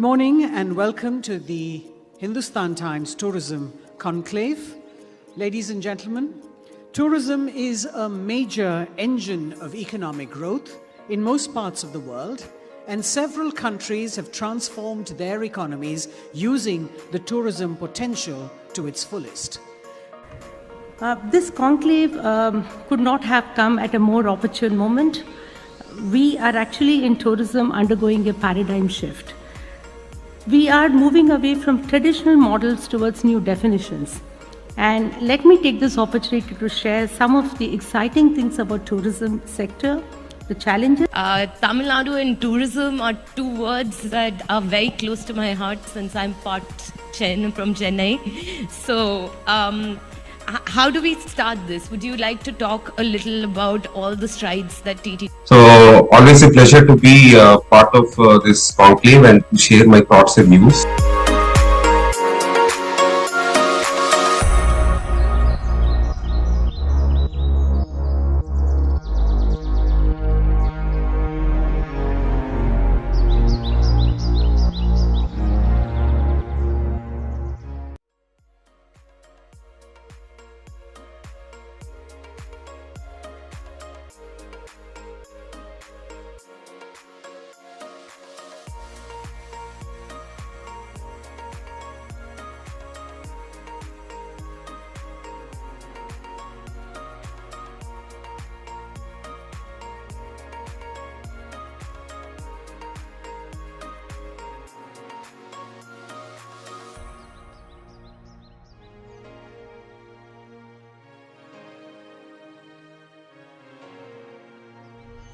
morning and welcome to the Hindustan Times Tourism Conclave. Ladies and gentlemen, tourism is a major engine of economic growth in most parts of the world, and several countries have transformed their economies using the tourism potential to its fullest. This conclave could not have come at a more opportune moment. We are actually in tourism undergoing a paradigm shift. We are moving away from traditional models towards new definitions. And let me take this opportunity to share some of the exciting things about tourism sector, the challenges. Tamil Nadu and tourism are two words that are very close to my heart since I'm part from Chennai. So, how do we start this? Would you like to talk a little about all the strides that TT? So, always a pleasure to be part of this conclave and to share my thoughts and views.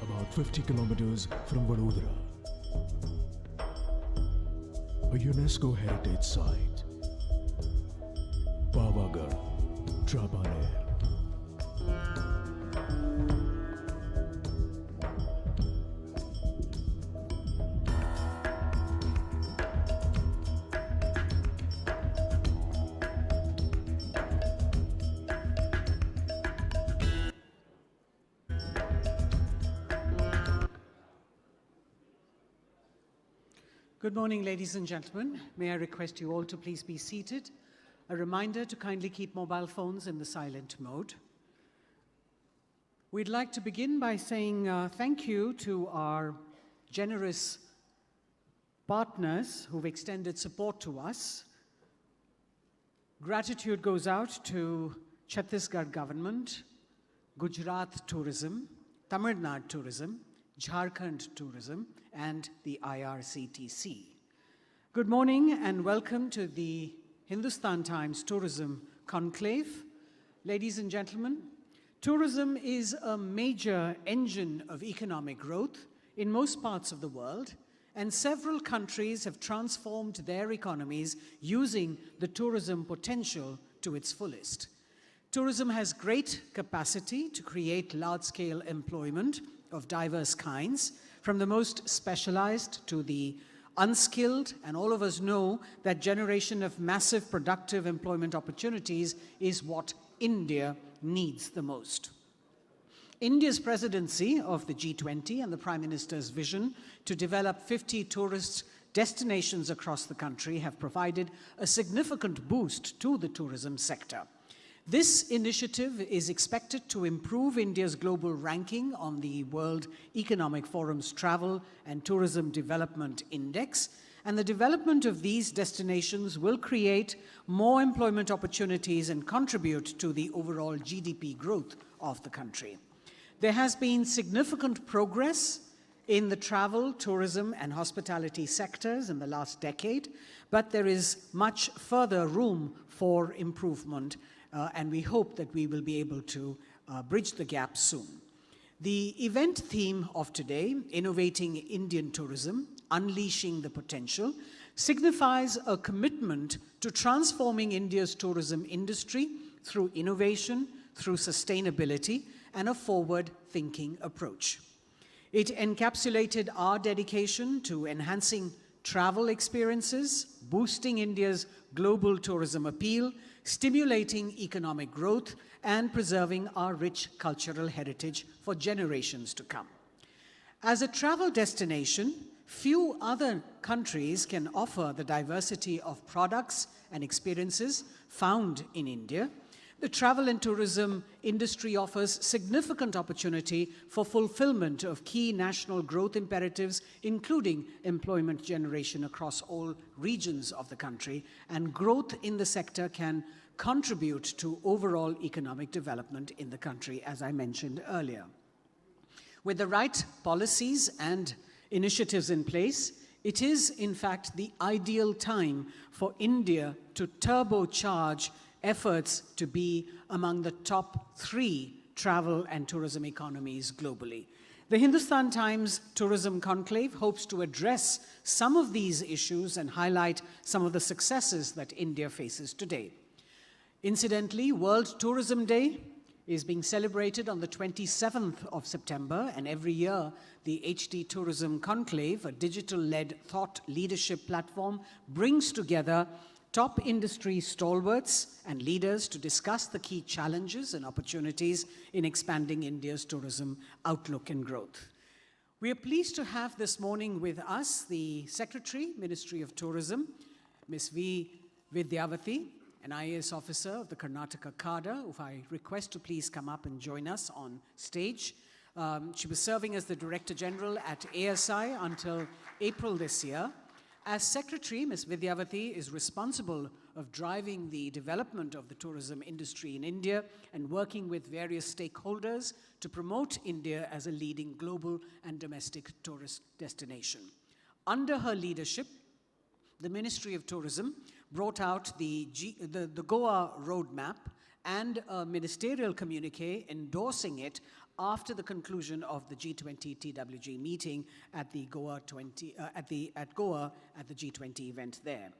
About 50 kilometers from Vadodara, a UNESCO heritage site, Pavagadh, Trabaner. Good morning, ladies and gentlemen. May I request you all to please be seated. A reminder to kindly keep mobile phones in the silent mode. We'd like to begin by saying thank you to our generous partners who've extended support to us. Gratitude goes out to Chhattisgarh government, Gujarat Tourism, Tamil Nadu Tourism, Jharkhand Tourism, and the IRCTC. Good morning and welcome to the Hindustan Times Tourism Conclave. Ladies and gentlemen, tourism is a major engine of economic growth in most parts of the world, and several countries have transformed their economies using the tourism potential to its fullest. Tourism has great capacity to create large-scale employment of diverse kinds, from the most specialized to the unskilled, and all of us know that generation of massive productive employment opportunities is what India needs the most. India's presidency of the G20 and the Prime Minister's vision to develop 50 tourist destinations across the country have provided a significant boost to the tourism sector. This initiative is expected to improve India's global ranking on the World Economic Forum's Travel and Tourism Development Index, and the development of these destinations will create more employment opportunities and contribute to the overall GDP growth of the country. There has been significant progress in the travel, tourism, and hospitality sectors in the last decade, but there is much further room for improvement. And we hope that we will be able to bridge the gap soon. The event theme of today, Innovating Indian Tourism, Unleashing the Potential, signifies a commitment to transforming India's tourism industry through innovation, through sustainability, and a forward-thinking approach. It encapsulated our dedication to enhancing travel experiences, boosting India's global tourism appeal, stimulating economic growth, and preserving our rich cultural heritage for generations to come. As a travel destination, Few other countries can offer the diversity of products and experiences found in India. The travel and tourism industry offers significant opportunity for fulfillment of key national growth imperatives, including employment generation across all regions of the country, and growth in the sector can contribute to overall economic development in the country, as I mentioned earlier. With the right policies and initiatives in place, it is, in fact, the ideal time for India to turbocharge efforts to be among the top 3 travel and tourism economies globally. The Hindustan Times Tourism Conclave hopes to address some of these issues and highlight some of the successes that India faces today. Incidentally, World Tourism Day is being celebrated on the 27th of September, and every year the HD Tourism Conclave, a digital-led thought leadership platform, brings together top industry stalwarts and leaders to discuss the key challenges and opportunities in expanding India's tourism outlook and growth. We are pleased to have this morning with us the Secretary, Ministry of Tourism, Ms. V. Vidyavati, an IAS officer of the Karnataka cadre, who I request to please come up and join us on stage. She was serving as the Director General at ASI until April this year. As Secretary, Ms. Vidyavati is responsible of driving the development of the tourism industry in India and working with various stakeholders to promote India as a leading global and domestic tourist destination. Under her leadership, the Ministry of Tourism brought out the Goa roadmap and a ministerial communique endorsing it after the conclusion of the G20 TWG meeting at Goa at the G20 event there.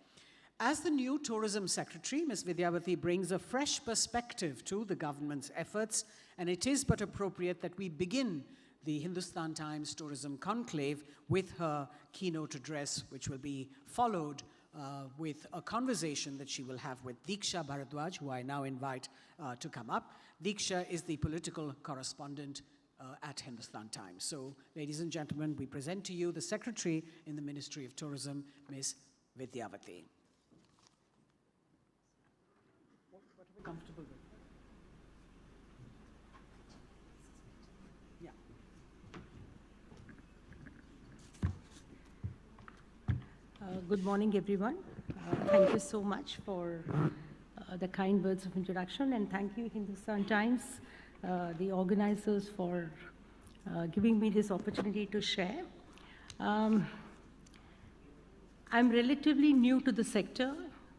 As the new Tourism Secretary, Ms. Vidyavati brings a fresh perspective to the government's efforts, and it is but appropriate that we begin the Hindustan Times Tourism Conclave with her keynote address, which will be followed with a conversation that she will have with Diksha Bharadwaj, who I now invite to come up. Diksha is the political correspondent at Hindustan Times. So, ladies and gentlemen, we present to you the Secretary in the Ministry of Tourism, Ms. Vidyavati. What are we comfortable with? Good morning, everyone. Thank you so much for the kind words of introduction, and thank you, Hindustan Times, the organizers, for giving me this opportunity to share. I'm relatively new to the sector,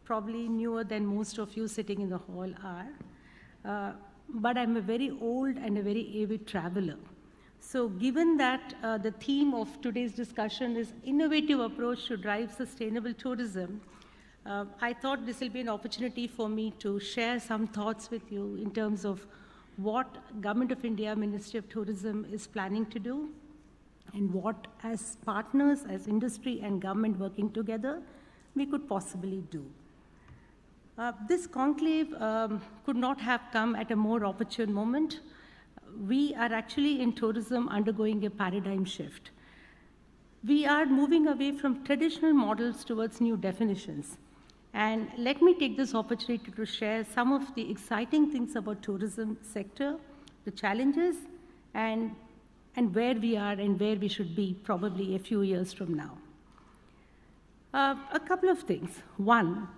probably newer than most of you sitting in the hall are, but I'm a very old and a very avid traveler. So given that the theme of today's discussion is innovative approach to drive sustainable tourism, I thought this will be an opportunity for me to share some thoughts with you in terms of what Government of India, Ministry of Tourism is planning to do, and what as partners, as industry and government working together, we could possibly do. This conclave could not have come at a more opportune moment. We are actually in tourism undergoing a paradigm shift. We are moving away from traditional models towards new definitions. And let me take this opportunity to share some of the exciting things about tourism sector, the challenges, and where we are and where we should be probably a few years from now. A couple of things. One,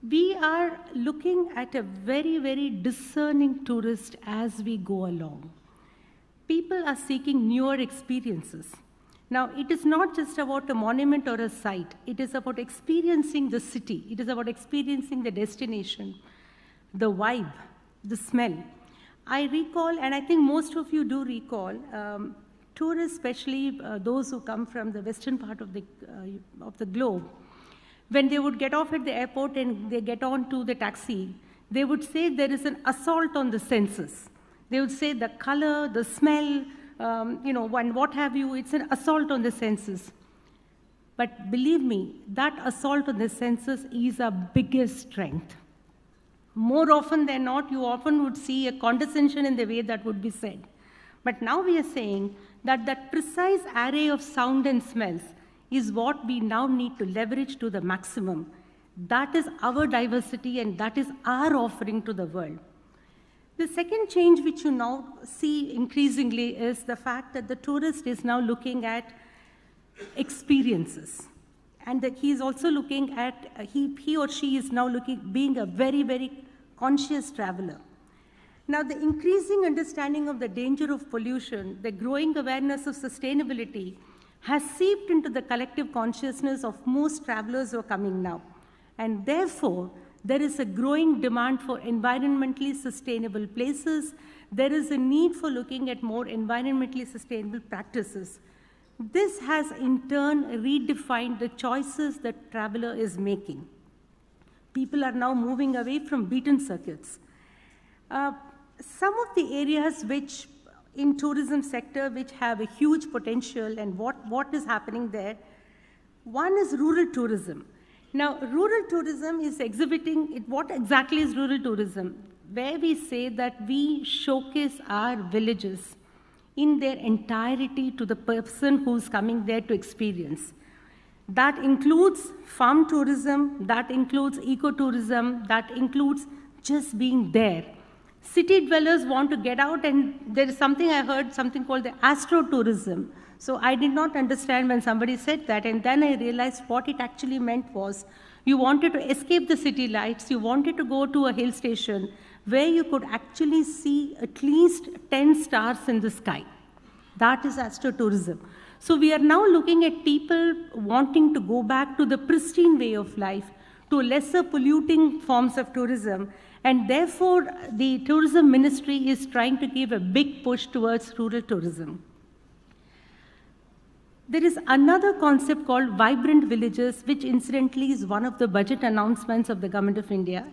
we are looking at a very, very discerning tourist as we go along. People are seeking newer experiences. Now, it is not just about a monument or a site. It is about experiencing the city. It is about experiencing the destination, the vibe, the smell. I recall, and I think most of you do recall, tourists, especially those who come from the western part of the globe, when they would get off at the airport and they get on to the taxi, they would say there is an assault on the senses. They would say the color, the smell, and what have you, it's an assault on the senses. But believe me, that assault on the senses is our biggest strength. More often than not, you often would see a condescension in the way that would be said. But now we are saying that that precise array of sound and smells is what we now need to leverage to the maximum. That is our diversity and that is our offering to the world. The second change which you now see increasingly is the fact that the tourist is now looking at experiences. And that he is also looking at, he or she is now being a very, very conscious traveler. Now, the increasing understanding of the danger of pollution, the growing awareness of sustainability has seeped into the collective consciousness of most travelers who are coming now. And therefore, there is a growing demand for environmentally sustainable places. There is a need for looking at more environmentally sustainable practices. This has in turn redefined the choices that traveler is making. People are now moving away from beaten circuits. Some of the areas which in tourism sector which have a huge potential and what is happening there, one is rural tourism. Now, rural tourism is exhibiting, what exactly is rural tourism? Where we say that we showcase our villages in their entirety to the person who's coming there to experience. That includes farm tourism, that includes ecotourism, that includes just being there. City dwellers want to get out, and there is something I heard, something called the astrotourism. So I did not understand when somebody said that, and then I realized what it actually meant was you wanted to escape the city lights, you wanted to go to a hill station where you could actually see at least 10 stars in the sky. That is astrotourism. So we are now looking at people wanting to go back to the pristine way of life, to lesser polluting forms of tourism, and therefore the tourism ministry is trying to give a big push towards rural tourism. There is another concept called vibrant villages, which incidentally is one of the budget announcements of the Government of India,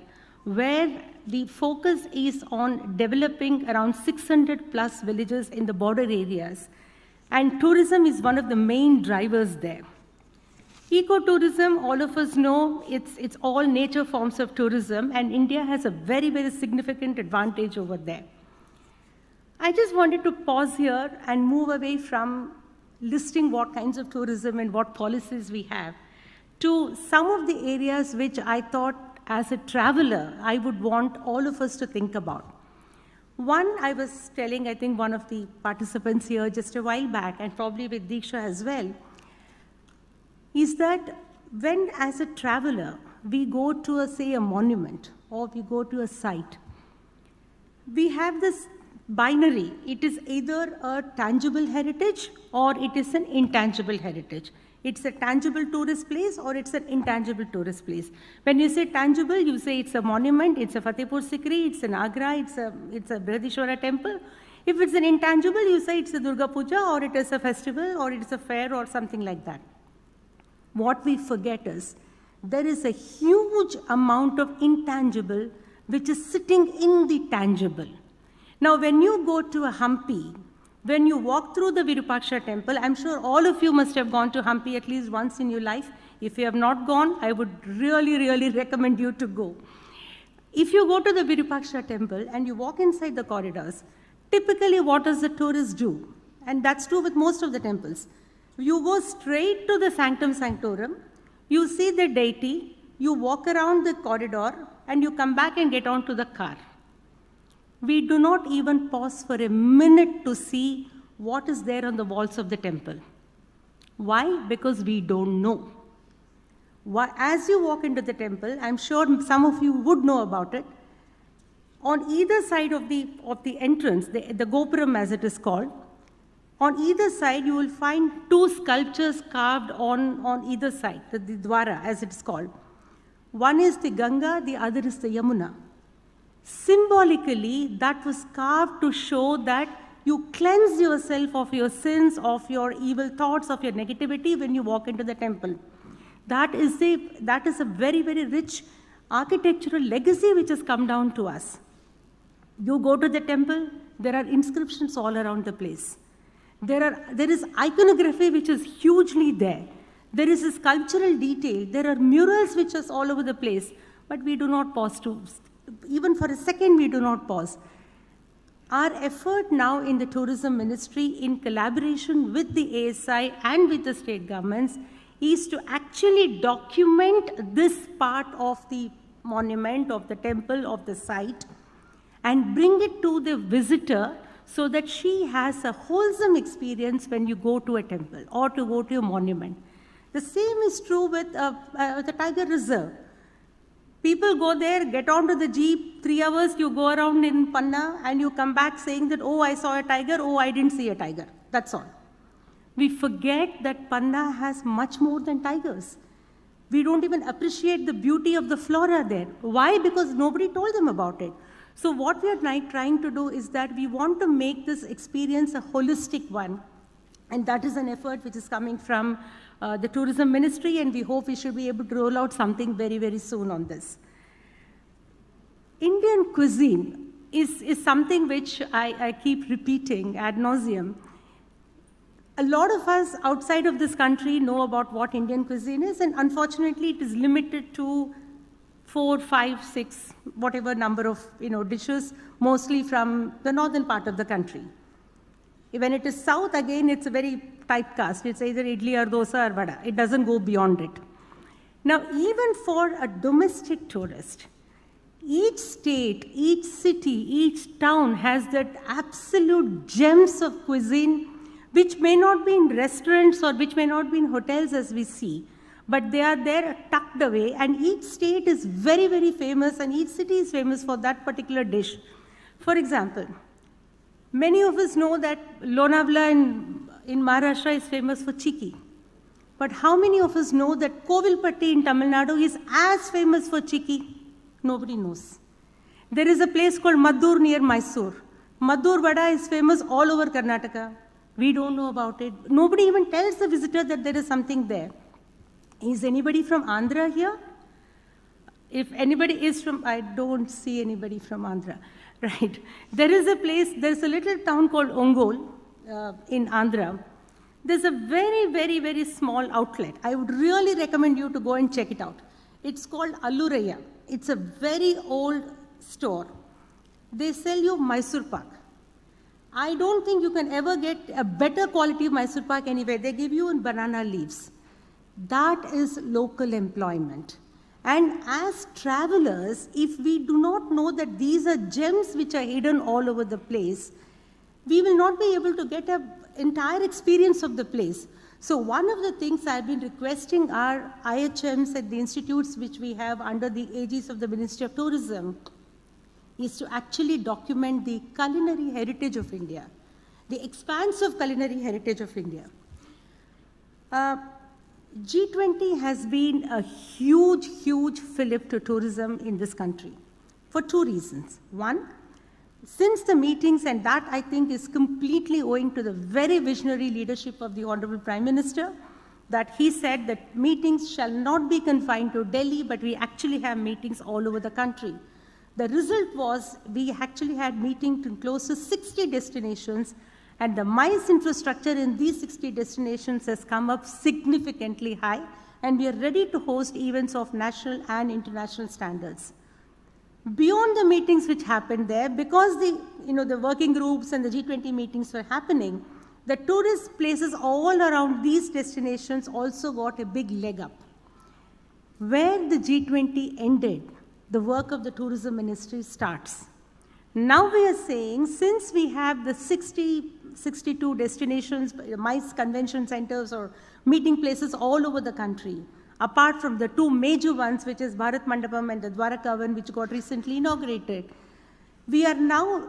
where the focus is on developing around 600 plus villages in the border areas. And tourism is one of the main drivers there. Ecotourism, all of us know, it's all nature forms of tourism, and India has a very, very significant advantage over there. I just wanted to pause here and move away from listing what kinds of tourism and what policies we have to some of the areas which I thought as a traveler, I would want all of us to think about. One, I was telling, I think, one of the participants here just a while back, and probably with Diksha as well, is that when, as a traveler, we go to, say, a monument, or we go to a site, we have this binary. It is either a tangible heritage or it is an intangible heritage. It's a tangible tourist place or it's an intangible tourist place. When you say tangible, you say it's a monument, it's a Fatehpur Sikri, it's an Agra, it's a Brihadishwara temple. If it's an intangible, you say it's a Durga Puja or it is a festival or it's a fair or something like that. What we forget is there is a huge amount of intangible which is sitting in the tangible. Now, when you go to a Hampi, when you walk through the Virupaksha temple, I'm sure all of you must have gone to Hampi at least once in your life. If you have not gone, I would really, really recommend you to go. If you go to the Virupaksha temple and you walk inside the corridors, typically what does the tourist do? And that's true with most of the temples. You go straight to the Sanctum Sanctorum, you see the deity, you walk around the corridor, and you come back and get onto the car. We do not even pause for a minute to see what is there on the walls of the temple. Why? Because we don't know. As you walk into the temple, I'm sure some of you would know about it. On either side of the entrance, the Gopuram as it is called, on either side you will find two sculptures carved on either side, the Dwara as it is called. One is the Ganga, the other is the Yamuna. Symbolically, that was carved to show that you cleanse yourself of your sins, of your evil thoughts, of your negativity when you walk into the temple. That is a very, very rich architectural legacy which has come down to us. You go to the temple, there are inscriptions all around the place. There is iconography which is hugely there. There is a sculptural detail. There are murals which are all over the place. But we do not pause to, even for a second, we do not pause. Our effort now in the tourism ministry in collaboration with the ASI and with the state governments is to actually document this part of the monument, of the temple, of the site, and bring it to the visitor so that she has a wholesome experience when you go to a temple or to go to a monument. The same is true with the tiger reserve. People go there, get onto the jeep, 3 hours you go around in Panna and you come back saying that, oh, I saw a tiger, oh, I didn't see a tiger. That's all. We forget that Panna has much more than tigers. We don't even appreciate the beauty of the flora there. Why? Because nobody told them about it. So what we are trying to do is that we want to make this experience a holistic one. And that is an effort which is coming from the Tourism Ministry, and we hope we should be able to roll out something very, very soon on this. Indian cuisine is something which I keep repeating ad nauseum. A lot of us outside of this country know about what Indian cuisine is, and unfortunately it is limited to 4, 5, 6, whatever number of dishes, mostly from the northern part of the country. When it is south, again, it's a very typecast. It's either idli or dosa or vada. It doesn't go beyond it. Now, even for a domestic tourist, each state, each city, each town has that absolute gems of cuisine, which may not be in restaurants or which may not be in hotels as we see, but they are there tucked away, and each state is very, very famous, and each city is famous for that particular dish. For example, many of us know that Lonavala in Maharashtra is famous for chikki. But how many of us know that Kovilpatti in Tamil Nadu is as famous for chikki? Nobody knows. There is a place called Maddur near Mysore. Maddur vada is famous all over Karnataka. We don't know about it. Nobody even tells the visitor that there is something there. Is anybody from Andhra here? If anybody is from, I don't see anybody from Andhra. Right. There is a place, there's a little town called Ongole in Andhra. There's a very, very, very small outlet. I would really recommend you to go and check it out. It's called Alluraya. It's a very old store. They sell you Mysore Pak. I don't think you can ever get a better quality of Mysore Pak anywhere. They give you in banana leaves. That is local employment. And as travelers, if we do not know that these are gems which are hidden all over the place, we will not be able to get an entire experience of the place. So one of the things I've been requesting our IHMs at the institutes which we have under the aegis of the Ministry of Tourism is to actually document the culinary heritage of India, the expansive culinary heritage of India. G20 has been a huge, huge fillip to tourism in this country for 2 reasons. One, since the meetings, and that I think is completely owing to the very visionary leadership of the Honorable Prime Minister, that he said that meetings shall not be confined to Delhi, but we actually have meetings all over the country. The result was we actually had meetings in close to 60 destinations, and the MICE infrastructure in these 60 destinations has come up significantly high, and we are ready to host events of national and international standards. Beyond the meetings which happened there, because the working groups and the G20 meetings were happening, the tourist places all around these destinations also got a big leg up. Where the G20 ended, the work of the Tourism Ministry starts. Now we are saying, since we have the 62 destinations, MICE convention centers or meeting places all over the country, apart from the 2 major ones, which is Bharat Mandapam and the Dwarakavan, which got recently inaugurated, we are now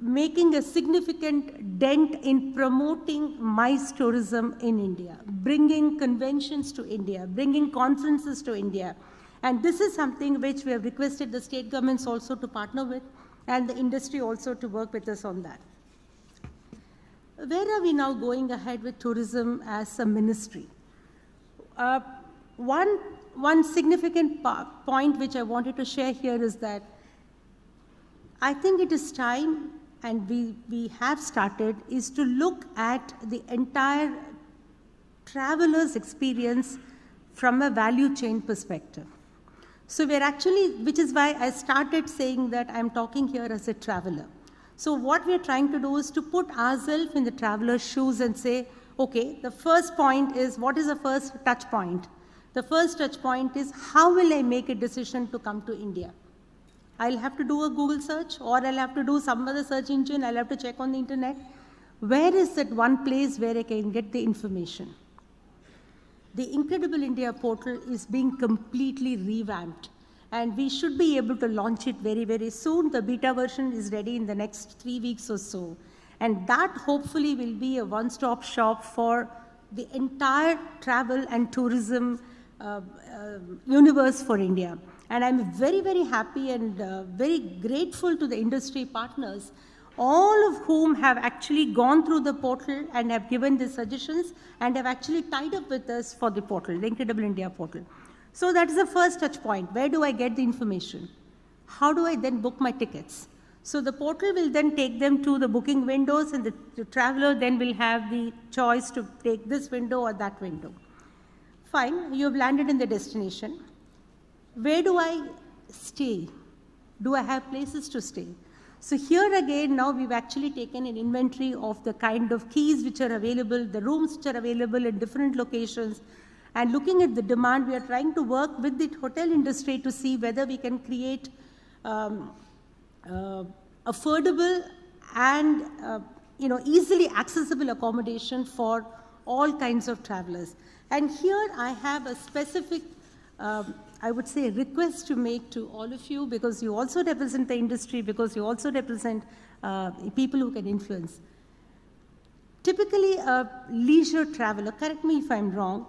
making a significant dent in promoting MICE tourism in India, bringing conventions to India, bringing conferences to India. And this is something which we have requested the state governments also to partner with, and the industry also to work with us on that. Where are we now going ahead with tourism as a ministry? One significant point which I wanted to share here is that I think it is time, and we have started, is to look at the entire traveler's experience from a value chain perspective. So we're actually, which is why I started saying that I'm talking here as a traveler. So what we're trying to do is to put ourselves in the traveler's shoes and say, okay, the first point is, what is the first touch point? The first touch point is, how will I make a decision to come to India? I'll have to do a Google search, or I'll have to do some other search engine, I'll have to check on the internet. Where is that one place where I can get the information? The Incredible India portal is being completely revamped, and we should be able to launch it very, very soon. The beta version is ready in the next 3 weeks or so. And that hopefully will be a one-stop shop for the entire travel and tourism universe for India. And I'm very, very happy and very grateful to the industry partners, all of whom have actually gone through the portal and have given the suggestions and have actually tied up with us for the portal, the Incredible India portal. So that is the first touch point. Where do I get the information? How do I then book my tickets? So the portal will then take them to the booking windows, and the traveler then will have the choice to take this window or that window. Fine, you have landed in the destination. Where do I stay? Do I have places to stay? So here again, now we've actually taken an inventory of the kind of keys which are available, the rooms which are available in different locations, and looking at the demand, we are trying to work with the hotel industry to see whether we can create affordable and easily accessible accommodation for all kinds of travelers. And here I have a specific, I would say, request to make to all of you, because you also represent the industry, because you also represent people who can influence. Typically, a leisure traveler, correct me if I'm wrong,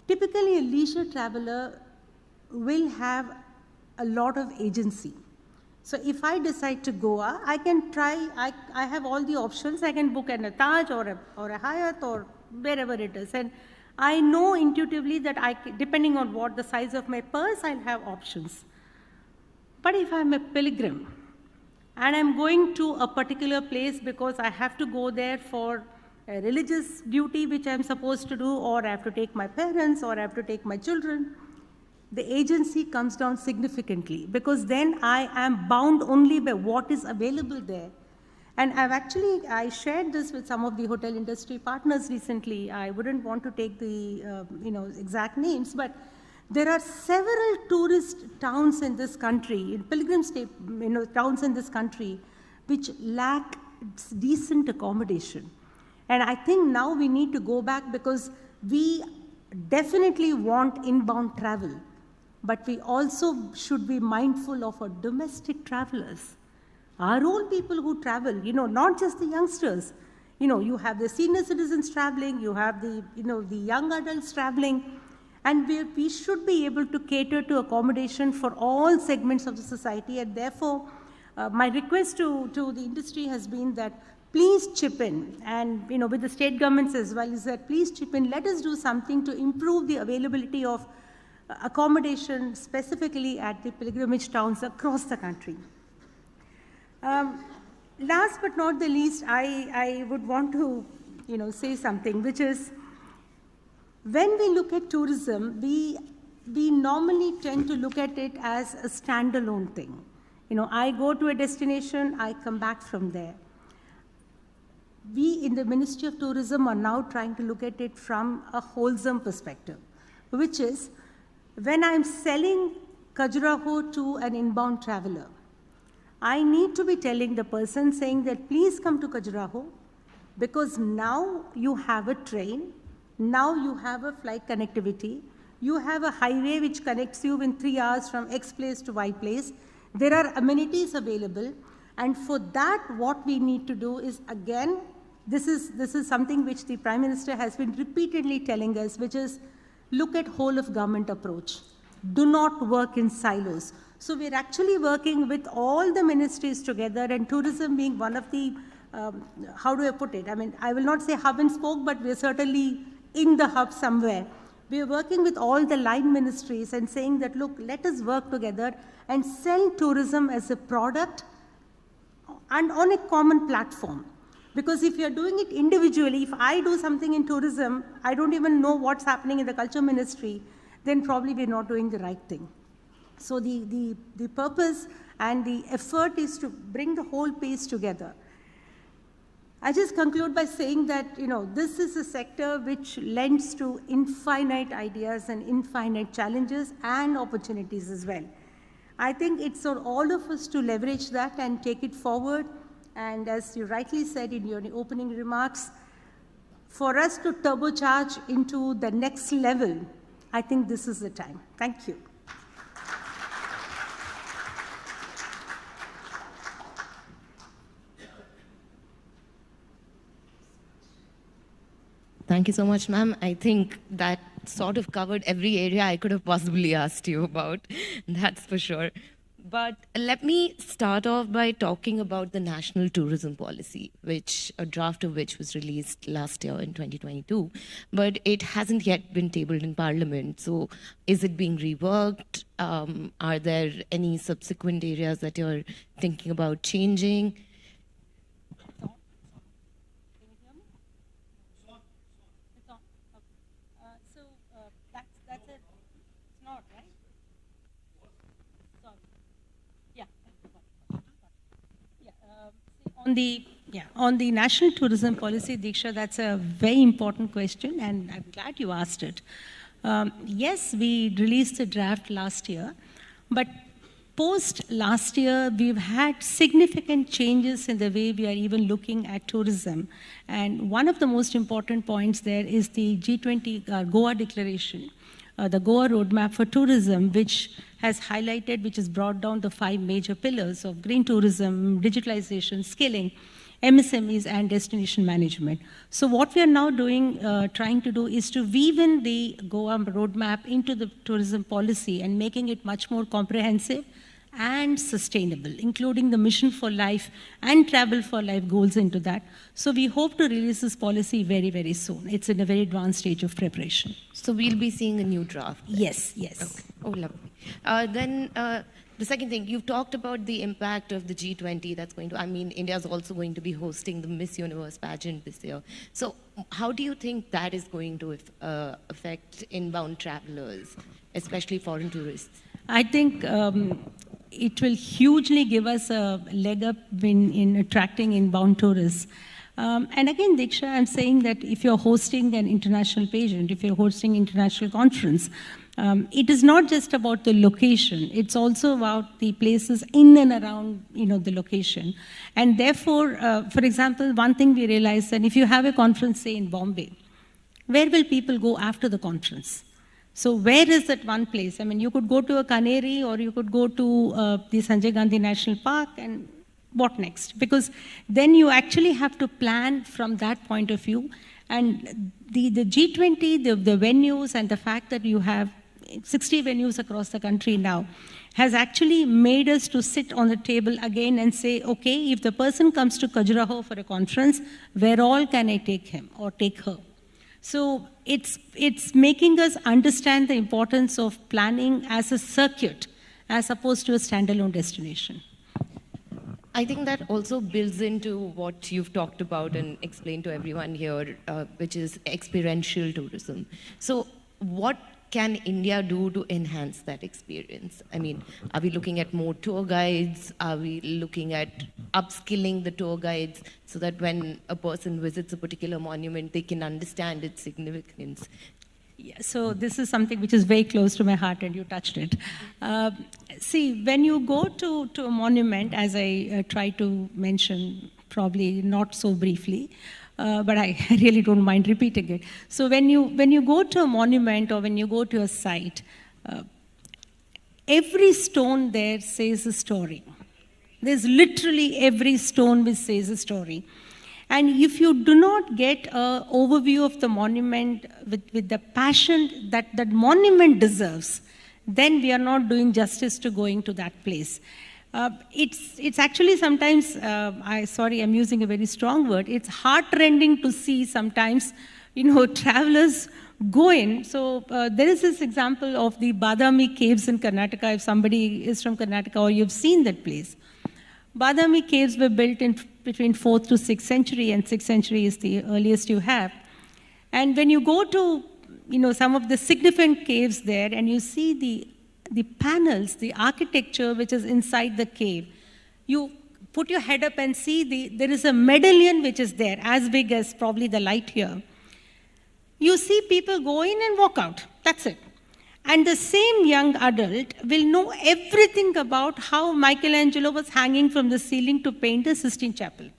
typically a leisure traveler will have a lot of agency. So if I decide to Goa, I can try, I have all the options. I can book an Taj or a Hyatt or wherever it is. And I know intuitively that depending on what the size of my purse, I'll have options. But if I'm a pilgrim and I'm going to a particular place because I have to go there for a religious duty which I'm supposed to do, or I have to take my parents, or I have to take my children, the agency comes down significantly, because then I am bound only by what is available there. And I shared this with some of the hotel industry partners recently. I wouldn't want to take the exact names, but there are several tourist towns in this country, pilgrim towns in this country, which lack decent accommodation. And I think now we need to go back, because we definitely want inbound travel, but we also should be mindful of our domestic travelers, our own people who travel, not just the youngsters. You have the senior citizens traveling, you have the young adults traveling, and we should be able to cater to accommodation for all segments of the society. And therefore, my request to the industry has been that please chip in, and with the state governments as well, is that please chip in. Let us do something to improve the availability of accommodation, specifically at the pilgrimage towns across the country. Last but not the least, I would want to say something, which is, when we look at tourism, we normally tend to look at it as a standalone thing. I go to a destination, I come back from there. We in the Ministry of Tourism are now trying to look at it from a wholesome perspective, which is, when I'm selling Khajuraho to an inbound traveler, I need to be telling the person, saying that please come to Khajuraho, because now you have a train, now you have a flight connectivity, you have a highway which connects you in 3 hours from X place to Y place. There are amenities available, and for that, what we need to do is, again, this is something which the Prime Minister has been repeatedly telling us, which is, look at whole of government approach. Do not work in silos. So we're actually working with all the ministries together, and tourism being one of the, how do I put it? I mean, I will not say hub and spoke, but we're certainly in the hub somewhere. We're working with all the line ministries and saying that, look, let us work together and sell tourism as a product and on a common platform. Because if you're doing it individually, if I do something in tourism, I don't even know what's happening in the culture ministry, then probably we're not doing the right thing. So the purpose and the effort is to bring the whole piece together. I just conclude by saying that, this is a sector which lends to infinite ideas and infinite challenges and opportunities as well. I think it's for all of us to leverage that and take it forward. And as you rightly said in your opening remarks, for us to turbocharge into the next level, I think this is the time. Thank you. Thank you so much, ma'am. I think that sort of covered every area I could have possibly asked you about. That's for sure. But let me start off by talking about the National Tourism Policy, which a draft of which was released last year in 2022, but it hasn't yet been tabled in Parliament. So is it being reworked? Are there any subsequent areas that you're thinking about changing? On the National Tourism Policy, Diksha, that's a very important question, and I'm glad you asked it. Yes, we released the draft last year, but post last year, we've had significant changes in the way we are even looking at tourism. And one of the most important points there is the G20 Goa Declaration, the Goa Roadmap for Tourism, which has highlighted, which has brought down the 5 major pillars of green tourism, digitalization, skilling, MSMEs, and destination management. So what we are now doing, trying to do, is to weave in the Goa roadmap into the tourism policy and making it much more comprehensive and sustainable, including the Mission for Life and Travel for Life goals into that. So we hope to release this policy very, very soon. It's in a very advanced stage of preparation. So we'll be seeing a new draft? Yes, yes. Okay. Oh, lovely. Then the second thing, you've talked about the impact of the G20 that's going to, India's also going to be hosting the Miss Universe pageant this year. So how do you think that is going to affect inbound travelers, especially foreign tourists? I think it will hugely give us a leg up in attracting inbound tourists. And again, Diksha, I'm saying that if you're hosting an international pageant, if you're hosting international conference, it is not just about the location. It's also about the places in and around, the location. And therefore, for example, one thing we realized that if you have a conference, say in Bombay, where will people go after the conference? So where is that one place? You could go to a Canary, or you could go to the Sanjay Gandhi National Park, and what next? Because then you actually have to plan from that point of view. And the G20, the venues, and the fact that you have 60 venues across the country now has actually made us to sit on the table again and say, okay, if the person comes to Khajuraho for a conference, where all can I take him or take her? So it's making us understand the importance of planning as a circuit as opposed to a standalone destination. I think that also builds into what you've talked about and explained to everyone here, which is experiential tourism. So what can India do to enhance that experience? Are we looking at more tour guides? Are we looking at upskilling the tour guides so that when a person visits a particular monument, they can understand its significance? Yeah, so this is something which is very close to my heart, and you touched it. See, when you go to a monument, as I try to mention, probably not so briefly, but I really don't mind repeating it. So when you go to a monument or when you go to a site, every stone there says a story. There's literally every stone which says a story. And if you do not get an overview of the monument with the passion that that monument deserves, then we are not doing justice to going to that place. It's actually sometimes, I'm using a very strong word, it's heart-rending to see sometimes, travelers go in. So there is this example of the Badami caves in Karnataka, if somebody is from Karnataka or you've seen that place. Badami caves were built in between 4th to 6th century, and 6th century is the earliest you have. And when you go to, some of the significant caves there, and you see the panels, the architecture which is inside the cave, you put your head up and see, there is a medallion which is there, as big as probably the light here. You see people go in and walk out. That's it. And the same young adult will know everything about how Michelangelo was hanging from the ceiling to paint the Sistine Chapel.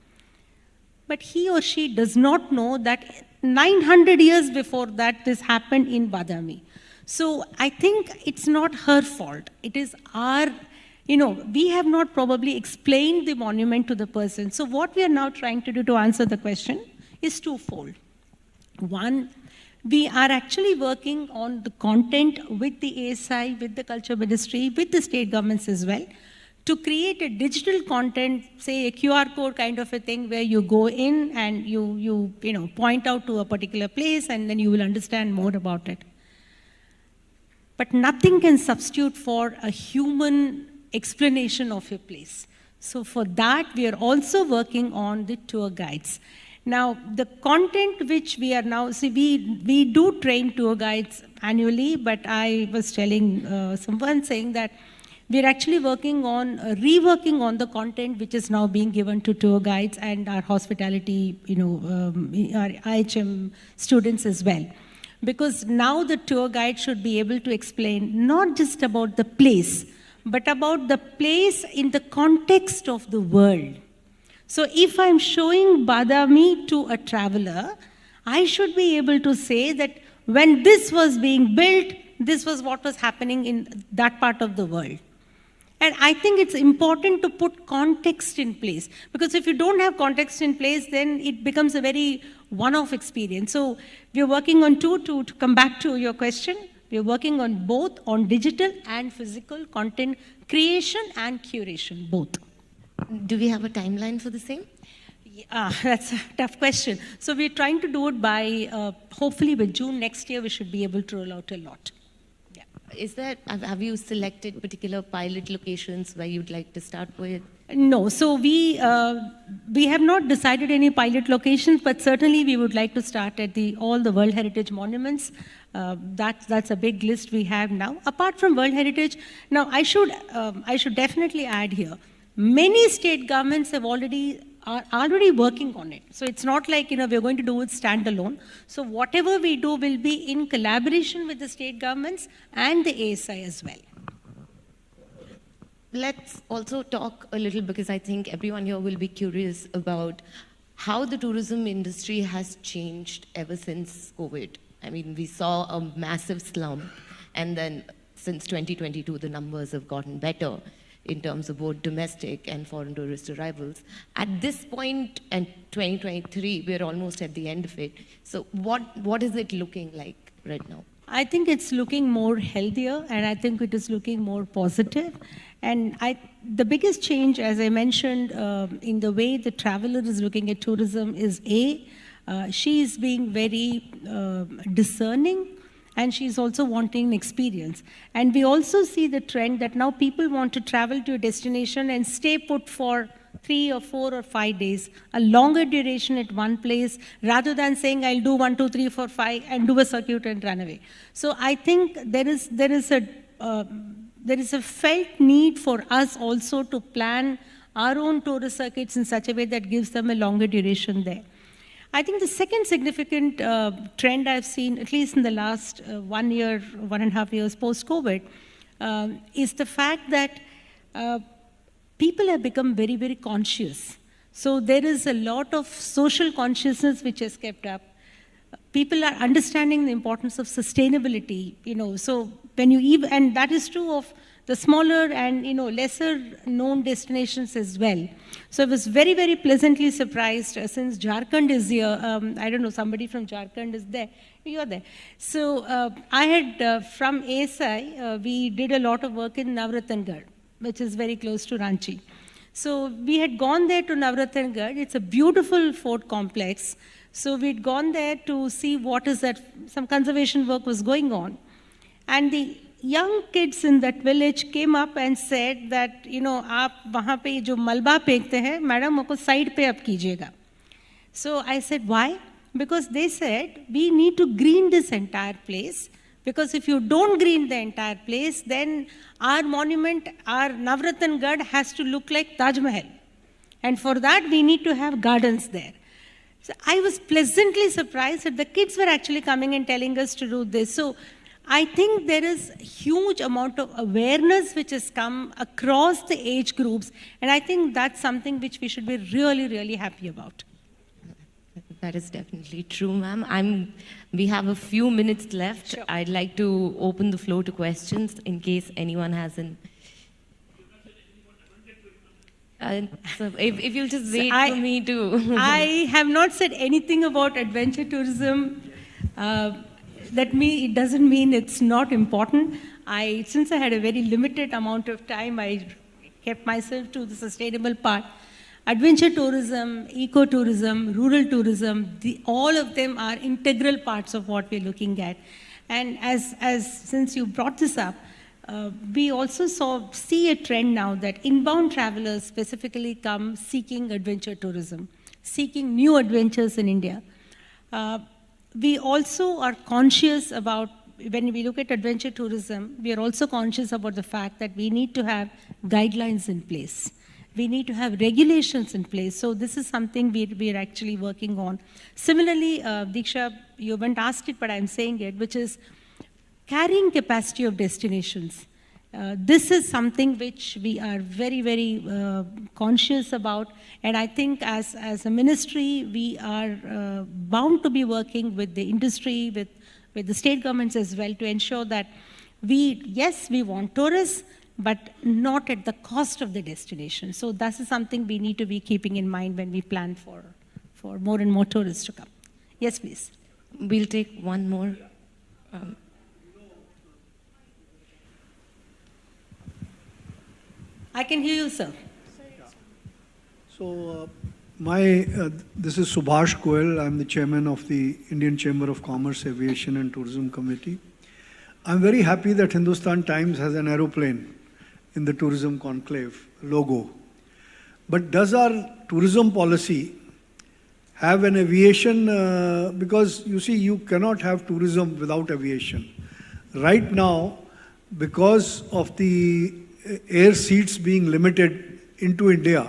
But he or she does not know that 900 years before that, this happened in Badami. So I think it's not her fault. It is our, we have not probably explained the monument to the person. So what we are now trying to do to answer the question is twofold. One, we are actually working on the content with the ASI, with the Culture Ministry, with the state governments as well, to create a digital content, say a QR code kind of a thing, where you go in and you point out to a particular place and then you will understand more about it. But nothing can substitute for a human explanation of a place. So for that, we are also working on the tour guides. Now, the content which we are now, see, we do train tour guides annually, but I was telling someone saying that we're actually working on, reworking on the content which is now being given to tour guides and our hospitality, our IHM students as well. Because now the tour guide should be able to explain not just about the place, but about the place in the context of the world. So if I'm showing Badami to a traveler, I should be able to say that when this was being built, this was what was happening in that part of the world. And I think it's important to put context in place, because if you don't have context in place, then it becomes a very one-off experience. So we're working on two, to come back to your question, we're working on both, on digital and physical content creation and curation, both. Do we have a timeline for the same? That's a tough question. So we're trying to do it by, hopefully by June next year, we should be able to roll out a lot. Is there, have you selected particular pilot locations where you'd like to start with? No, so we have not decided any pilot locations, but certainly we would like to start at all the World Heritage Monuments. That's a big list we have now. Apart from World Heritage, now I should definitely add here, many state governments are already working on it. So it's not like, we're going to do it standalone. So whatever we do will be in collaboration with the state governments and the ASI as well. Let's also talk a little, because I think everyone here will be curious about how the tourism industry has changed ever since COVID. I mean, we saw a massive slump, and then since 2022, the numbers have gotten better in terms of both domestic and foreign tourist arrivals. At this point, in 2023, we're almost at the end of it. So what is it looking like right now? I think it's looking more healthier, and I think it is looking more positive. And the biggest change, as I mentioned, in the way the traveler is looking at tourism is she is being very discerning, and she's also wanting experience. And we also see the trend that now people want to travel to a destination and stay put for 3 or 4 or 5 days, a longer duration at one place, rather than saying, I'll do 1, 2, 3, 4, 5, and do a circuit and run away. So I think there is a felt need for us also to plan our own tourist circuits in such a way that gives them a longer duration there. I think the second significant trend I've seen, at least in the last 1 year, 1.5 years post-COVID, is the fact that people have become very, very conscious. So there is a lot of social consciousness which has kept up. People are understanding the importance of sustainability, so when and that is true of the smaller and, lesser known destinations as well. So I was very, very pleasantly surprised since Jharkhand is here. I don't know, somebody from Jharkhand is there. You're there. So I had, from ASI, we did a lot of work in Navratangad, which is very close to Ranchi. So we had gone there to Navratangad. It's a beautiful fort complex. So we'd gone there to see what is that, some conservation work was going on. And the young kids in that village came up and said that, आप वहाँ पे जो मलबा फेंकते हैं, madam आपको side पे आप कीजिएगा. So I said, why? Because they said, we need to green this entire place. Because if you don't green the entire place, then our monument, our Navratangad has to look like Taj Mahal. And for that, we need to have gardens there. So I was pleasantly surprised that the kids were actually coming and telling us to do this. So I think there is a huge amount of awareness which has come across the age groups. And I think that's something which we should be really, really happy about. That is definitely true, ma'am. We have a few minutes left. Sure. I'd like to open the floor to questions in case anyone has an... so if you'll just wait for me to... I have not said anything about adventure tourism. It doesn't mean it's not important. Since I had a very limited amount of time, I kept myself to the sustainable part. Adventure tourism, eco-tourism, rural tourism, all of them are integral parts of what we're looking at. And since you brought this up, we also see a trend now that inbound travelers specifically come seeking adventure tourism, seeking new adventures in India. We also are conscious about, when we look at adventure tourism, we are also conscious about the fact that we need to have guidelines in place. We need to have regulations in place. So this is something we're actually working on. Similarly, Diksha, you haven't asked it, but I'm saying it, which is carrying capacity of destinations. This is something which we are very, very conscious about. And I think as a ministry, we are bound to be working with the industry, with the state governments as well, to ensure that yes, we want tourists, but not at the cost of the destination. So that is something we need to be keeping in mind when we plan for more and more tourists to come. Yes, please. We'll take one more. I can hear you, sir. So, this is Subhash Goel. I'm the chairman of the Indian Chamber of Commerce, Aviation and Tourism Committee. I'm very happy that Hindustan Times has an aeroplane in the Tourism Conclave logo. But does our tourism policy have an aviation? Because you see, you cannot have tourism without aviation. Right now, because of the air seats being limited into India,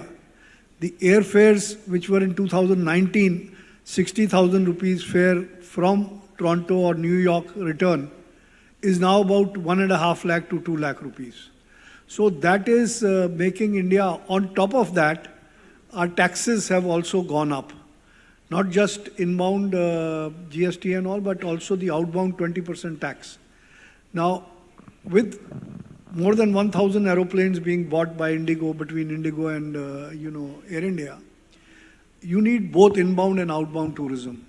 the airfares which were in 2019, 60,000 rupees fare from Toronto or New York return is now about 1.5 lakh to 2 lakh rupees. So that is making India, on top of that, our taxes have also gone up. Not just inbound GST and all, but also the outbound 20% tax. Now, with more than 1,000 aeroplanes being bought by Indigo, between Indigo and Air India, you need both inbound and outbound tourism.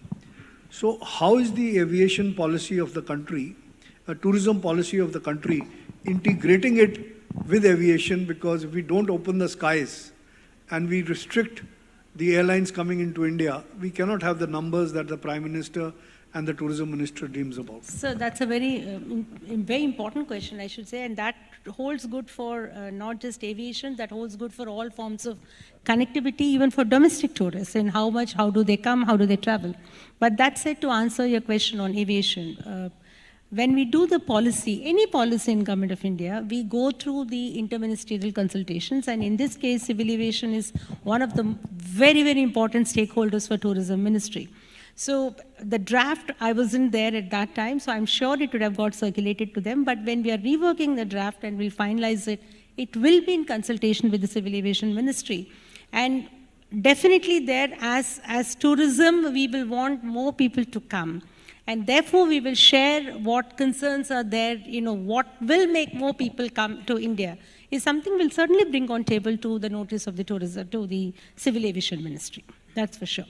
So how is the aviation policy of the country, tourism policy of the country, integrating it with aviation? Because if we don't open the skies and we restrict the airlines coming into India, we cannot have the numbers that the Prime Minister and the Tourism Minister dreams about. So that's a very important question, I should say, and that holds good for not just aviation, that holds good for all forms of connectivity, even for domestic tourists, and how do they come, how do they travel. But that said, to answer your question on aviation, when we do the policy, any policy in Government of India, we go through the interministerial consultations, and in this case, civil aviation is one of the very, very important stakeholders for tourism ministry. So the draft, I wasn't there at that time, so I'm sure it would have got circulated to them, but when we are reworking the draft and we'll finalize it, it will be in consultation with the civil aviation ministry. And definitely there, as tourism, we will want more people to come. And therefore, we will share what concerns are there, what will make more people come to India is something we'll certainly bring on table to the notice of the tourism, to the Civil Aviation Ministry. That's for sure.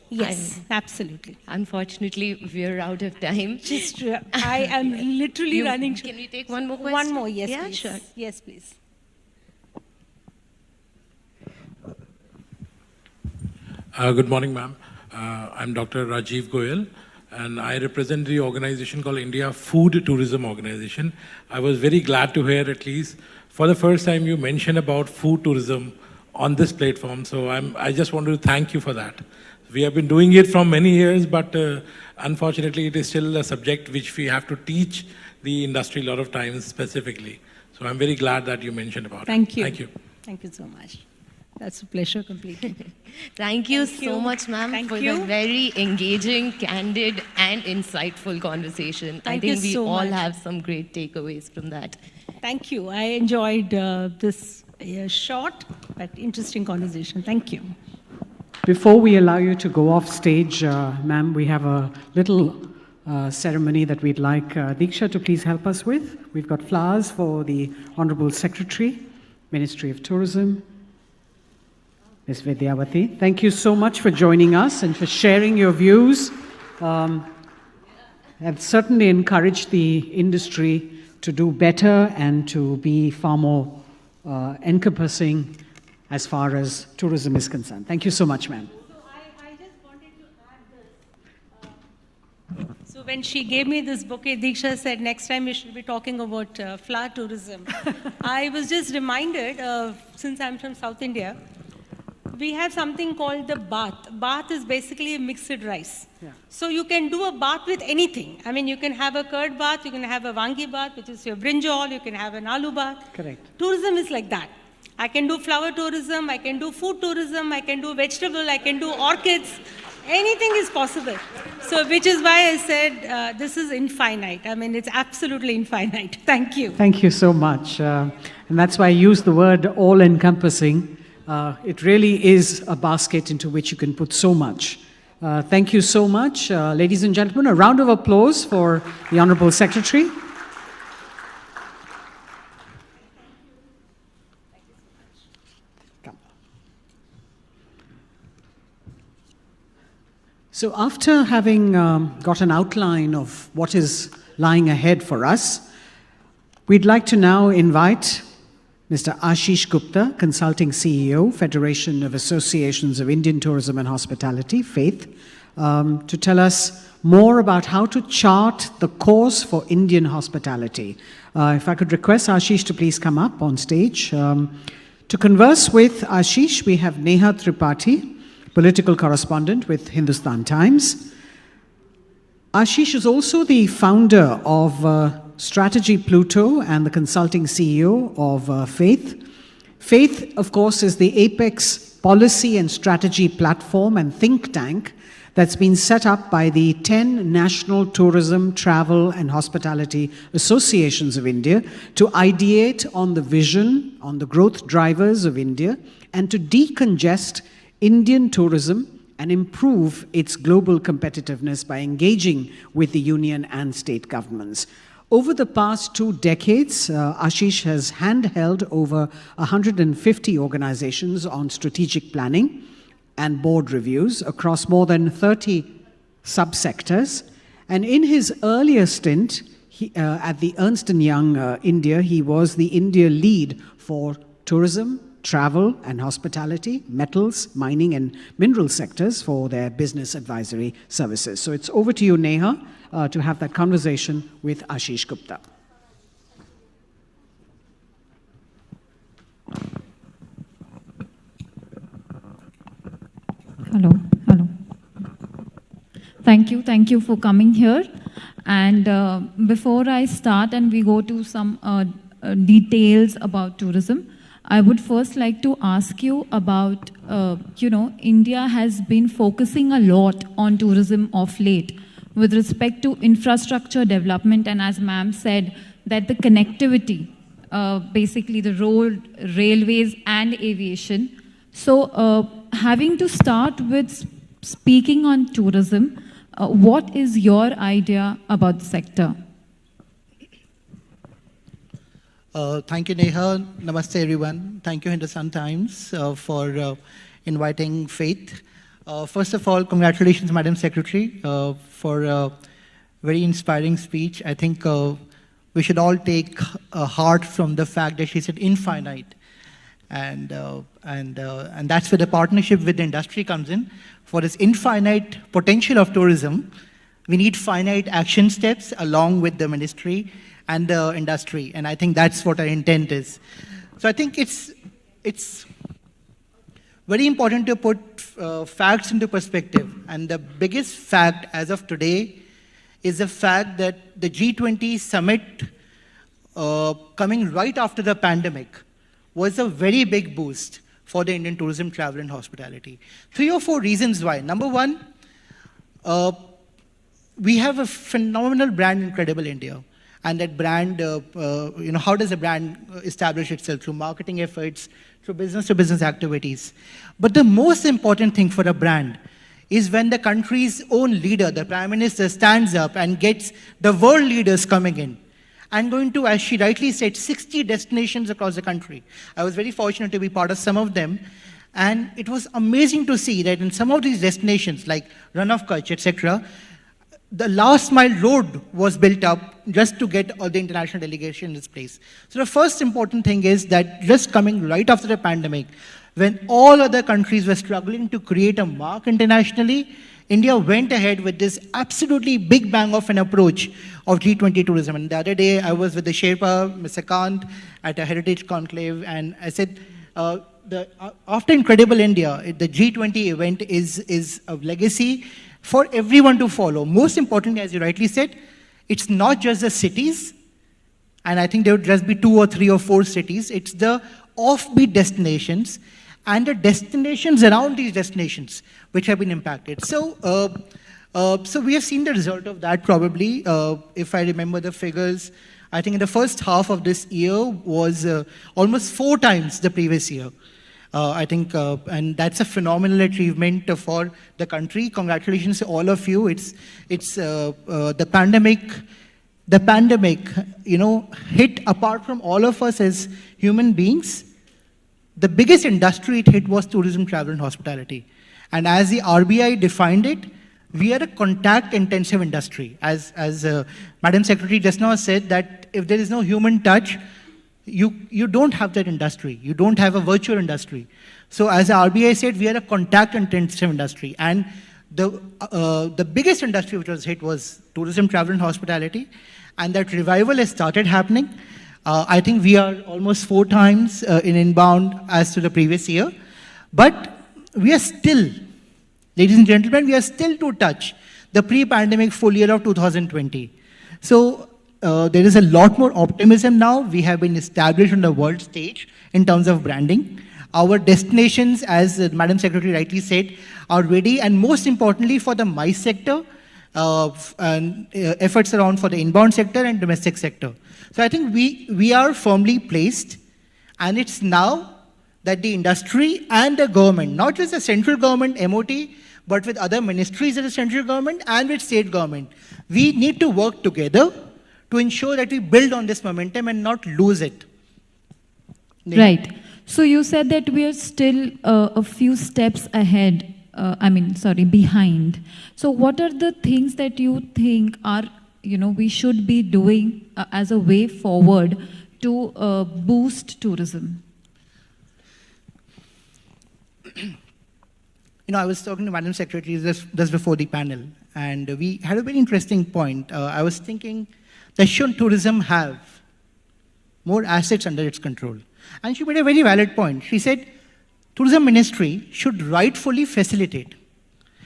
Yes, absolutely. Unfortunately, we're out of time. I am literally running. Can we take one more question? One more, yes, yeah, please. Sure. Yes, please. Good morning, ma'am. I'm Dr. Rajiv Goyal, and I represent the organization called India Food Tourism Organization. I was very glad to hear, at least for the first time, you mentioned about food tourism on this platform. So I just want to thank you for that. We have been doing it for many years, but unfortunately, it is still a subject which we have to teach the industry a lot of times specifically. So I'm very glad that you mentioned about it. Thank you. Thank you. Thank you so much. That's a pleasure completely. Thank you Thank so you. much, ma'am, Thank for you. the very engaging, candid, and insightful conversation. I Thank you think we so all much. have some great takeaways from that. Thank you. I enjoyed this short but interesting conversation. Thank you. Before we allow you to go off stage, ma'am, we have a little ceremony that we'd like Diksha to please help us with. We've got flowers for the Honorable Secretary, Ministry of Tourism, Ms. Vidyavati. Thank you so much for joining us and for sharing your views. Have certainly encouraged the industry to do better and to be far more encompassing as far as tourism is concerned. Thank you so much, ma'am. So I just wanted to add this. So when she gave me this bouquet, Diksha said, next time we should be talking about flower tourism. I was just reminded, since I'm from South India, we have something called the bath. Bath is basically a mixed rice. Yeah. So you can do a bath with anything. I mean, you can have a curd bath, you can have a wangi bath, which is your brinjal, you can have an aloo bath. Correct. Tourism is like that. I can do flower tourism, I can do food tourism, I can do vegetable, I can do orchids. Anything is possible. So, which is why I said this is infinite. I mean, it's absolutely infinite. Thank you. Thank you so much. And that's why I use the word all-encompassing. It really is a basket into which you can put so much. Thank you so much. Ladies and gentlemen, a round of applause for the Honorable Secretary. Come. So after having got an outline of what is lying ahead for us, we'd like to now invite Mr. Ashish Gupta, Consulting CEO, Federation of Associations of Indian Tourism and Hospitality, FAITH, to tell us more about how to chart the course for Indian hospitality. If I could request Ashish to please come up on stage. To converse with Ashish, we have Neha Tripathi, political correspondent with Hindustan Times. Ashish is also the founder of Strategy Pluto and the consulting CEO of FAITH. FAITH, of course, is the apex policy and strategy platform and think tank that's been set up by the 10 national tourism, travel and hospitality associations of India to ideate on the vision, on the growth drivers of India, and to decongest Indian tourism and improve its global competitiveness by engaging with the union and state governments. Over the past 2 decades, Ashish has handheld over 150 organizations on strategic planning and board reviews across more than 30 subsectors. And in his earlier stint at the Ernst & Young India, he was the India lead for tourism, travel and hospitality, metals, mining and mineral sectors for their business advisory services. So it's over to you, Neha, to have that conversation with Ashish Gupta. Hello. Thank you for coming here. And before I start and we go to some details about tourism, I would first like to ask you about, India has been focusing a lot on tourism of late with respect to infrastructure development, and as ma'am said, that the connectivity, basically the road, railways and aviation. So having to start with speaking on tourism, what is your idea about the sector? Thank you, Neha. Namaste, everyone. Thank you, Hindustan Times, for inviting FAITH. First of all, congratulations, Madam Secretary, for a very inspiring speech. I think we should all take heart from the fact that she said infinite. And that's where the partnership with the industry comes in. For this infinite potential of tourism, we need finite action steps along with the ministry and the industry. And I think that's what our intent is. So I think it's very important to put facts into perspective. And the biggest fact as of today is the fact that the G20 summit coming right after the pandemic was a very big boost for the Indian tourism, travel, and hospitality. 3 or 4 reasons why. Number one, we have a phenomenal brand, Incredible India. And that brand, how does a brand establish itself? Through marketing efforts, through business-to-business activities. But the most important thing for a brand is when the country's own leader, the Prime Minister, stands up and gets the world leaders coming in. And going to, as she rightly said, 60 destinations across the country. I was very fortunate to be part of some of them. And it was amazing to see that in some of these destinations, like Run of Kutch, etc., the last mile road was built up just to get all the international delegation in this place. So the first important thing is that just coming right after the pandemic, when all other countries were struggling to create a mark internationally, India went ahead with this absolutely big bang of an approach of G20 tourism. And the other day, I was with the Sherpa, Mr. Kant, at a heritage conclave, and I said, after Incredible India, the G20 event is a legacy for everyone to follow. Most importantly, as you rightly said, it's not just the cities, and I think there would just be 2 or 3 or 4 cities. It's the offbeat destinations and the destinations around these destinations which have been impacted. So we have seen the result of that probably. If I remember the figures, I think in the first half of this year was almost 4 times the previous year. I think, and that's a phenomenal achievement for the country. Congratulations to all of you. It's the pandemic, hit apart from all of us as human beings. The biggest industry it hit was tourism, travel, and hospitality. And as the RBI defined it, we are a contact-intensive industry. As Madam Secretary just now said, that if there is no human touch, you don't have that industry. You don't have a virtual industry. So as the RBI said, we are a contact-intensive industry. And the biggest industry which was hit was tourism, travel, and hospitality. And that revival has started happening. I think we are almost 4 times in inbound as to the previous year. But we are still, ladies and gentlemen, we are still to touch the pre-pandemic full year of 2020. So there is a lot more optimism now. We have been established on the world stage in terms of branding. Our destinations, as Madam Secretary rightly said, are ready. And most importantly, for the MICE sector, and efforts around for the inbound sector and domestic sector. So I think we are firmly placed, and it's now that the industry and the government, not just the central government, MOT, but with other ministries of the central government and with state government, we need to work together to ensure that we build on this momentum and not lose it. Right. So you said that we are still a few steps ahead, behind. So what are the things that you think are, we should be doing as a way forward to boost tourism? I was talking to Madam Secretary just before the panel, and we had a very interesting point. I was thinking that should tourism have more assets under its control? And she made a very valid point. She said, tourism ministry should rightfully facilitate.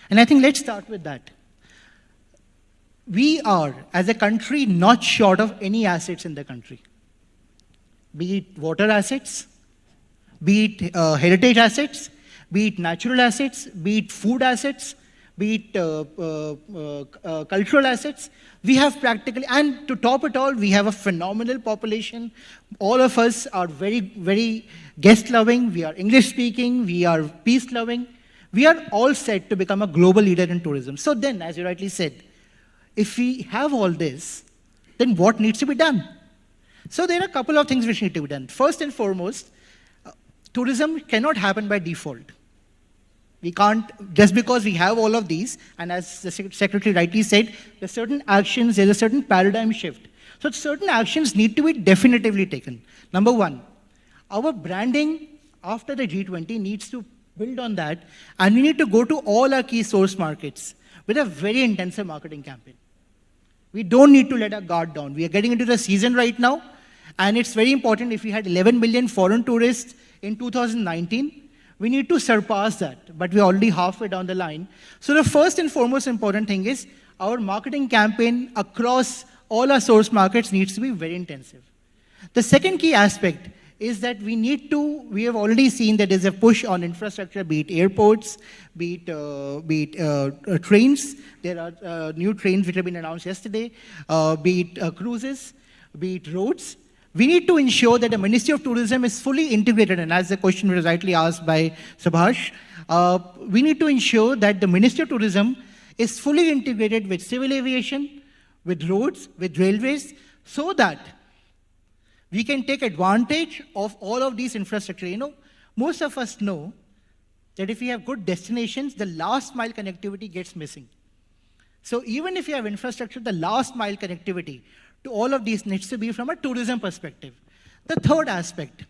And I think let's start with that. We are, as a country, not short of any assets in the country. Be it water assets, be it heritage assets, be it natural assets, be it food assets, be it cultural assets. We have practically, and to top it all, we have a phenomenal population. All of us are very, very guest-loving. We are English-speaking. We are peace-loving. We are all set to become a global leader in tourism. So then, as you rightly said, if we have all this, then what needs to be done? So there are a couple of things which need to be done. First and foremost, tourism cannot happen by default. We can't, just because we have all of these, and as the Secretary rightly said, there's certain actions, there's a certain paradigm shift. So certain actions need to be definitively taken. Number one, our branding after the G20 needs to build on that, and we need to go to all our key source markets with a very intensive marketing campaign. We don't need to let our guard down. We are getting into the season right now, and it's very important. If we had 11 million foreign tourists in 2019, we need to surpass that, but we're already halfway down the line. So the first and foremost important thing is our marketing campaign across all our source markets needs to be very intensive. The second key aspect is that we have already seen that there's a push on infrastructure, be it airports, be it trains. There are new trains which have been announced yesterday, be it cruises, be it roads. We need to ensure that the Ministry of Tourism is fully integrated, and as the question was rightly asked by Subhash, we need to ensure that the Ministry of Tourism is fully integrated with civil aviation, with roads, with railways, so that we can take advantage of all of these infrastructure. Most of us know that if we have good destinations, the last mile connectivity gets missing. So even if you have infrastructure, the last mile connectivity to all of these needs to be from a tourism perspective. The third aspect,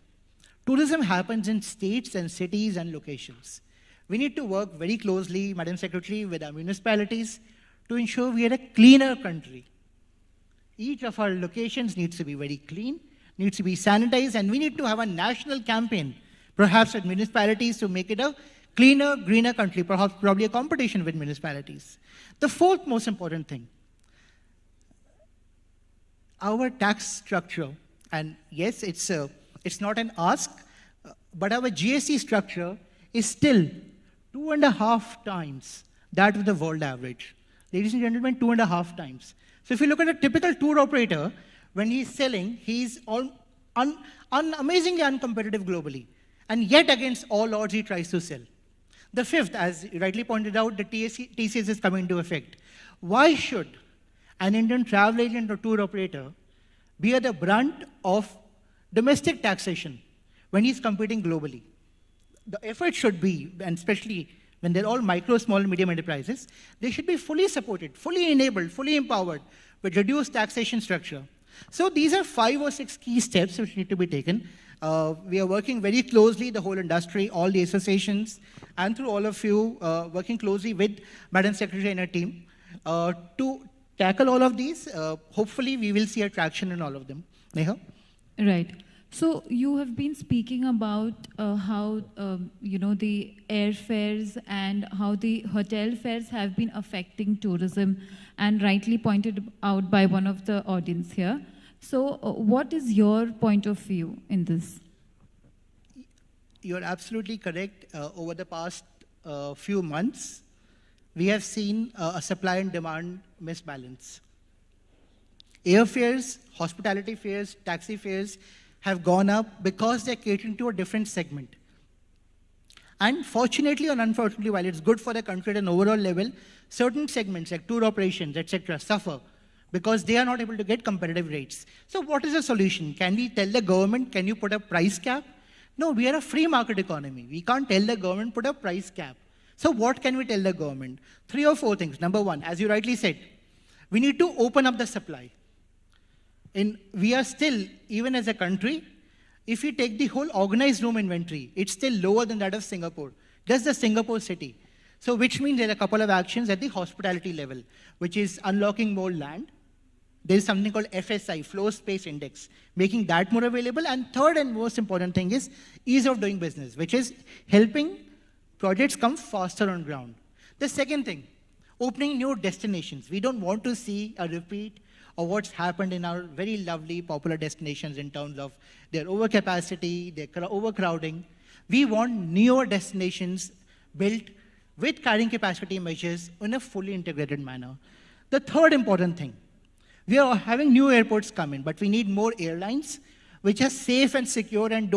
tourism happens in states and cities and locations. We need to work very closely, Madam Secretary, with our municipalities to ensure we are a cleaner country. Each of our locations needs to be very clean, needs to be sanitized, and we need to have a national campaign, perhaps with municipalities, to make it a cleaner, greener country, perhaps probably a competition with municipalities. The fourth most important thing, our tax structure, and yes, it's not an ask, but our GST structure is still 2.5 times that of the world average. Ladies and gentlemen, 2.5 times. So if you look at a typical tour operator, when he's selling, he's amazingly uncompetitive globally. And yet against all odds, he tries to sell. The fifth, as you rightly pointed out, the TCS is coming into effect. Why should an Indian travel agent or tour operator bear the brunt of domestic taxation when he's competing globally? The effort should be, and especially when they're all micro, small, and medium enterprises, they should be fully supported, fully enabled, fully empowered with reduced taxation structure. So these are 5 or 6 key steps which need to be taken. We are working very closely, the whole industry, all the associations, and through all of you, working closely with Madam Secretary and her team to tackle all of these. Hopefully, we will see a traction in all of them. Neha? Right. So you have been speaking about how the airfares and how the hotel fares have been affecting tourism, and rightly pointed out by one of the audience here. So what is your point of view in this? You're absolutely correct. Over the past few months, we have seen a supply and demand misbalance. Airfares, hospitality fares, taxi fares have gone up because they're catering to a different segment. And fortunately or unfortunately, while it's good for the country at an overall level, certain segments like tour operations, etc., suffer because they are not able to get competitive rates. So what is the solution? Can we tell the government, can you put a price cap? No, we are a free market economy. We can't tell the government, put a price cap. So what can we tell the government? 3 or 4 things. Number one, as you rightly said, we need to open up the supply. We are still, even as a country, if we take the whole organized room inventory, it's still lower than that of Singapore. Just the Singapore city. So which means there are a couple of actions at the hospitality level, which is unlocking more land. There is something called FSI, Floor Space Index, making that more available. And third and most important thing is ease of doing business, which is helping projects come faster on ground. The second thing, opening new destinations. We don't want to see a repeat of what's happened in our very lovely popular destinations in terms of their overcapacity, their overcrowding. We want newer destinations built with carrying capacity measures in a fully integrated manner. The third important thing, we are having new airports come in, but we need more airlines which are safe and secure and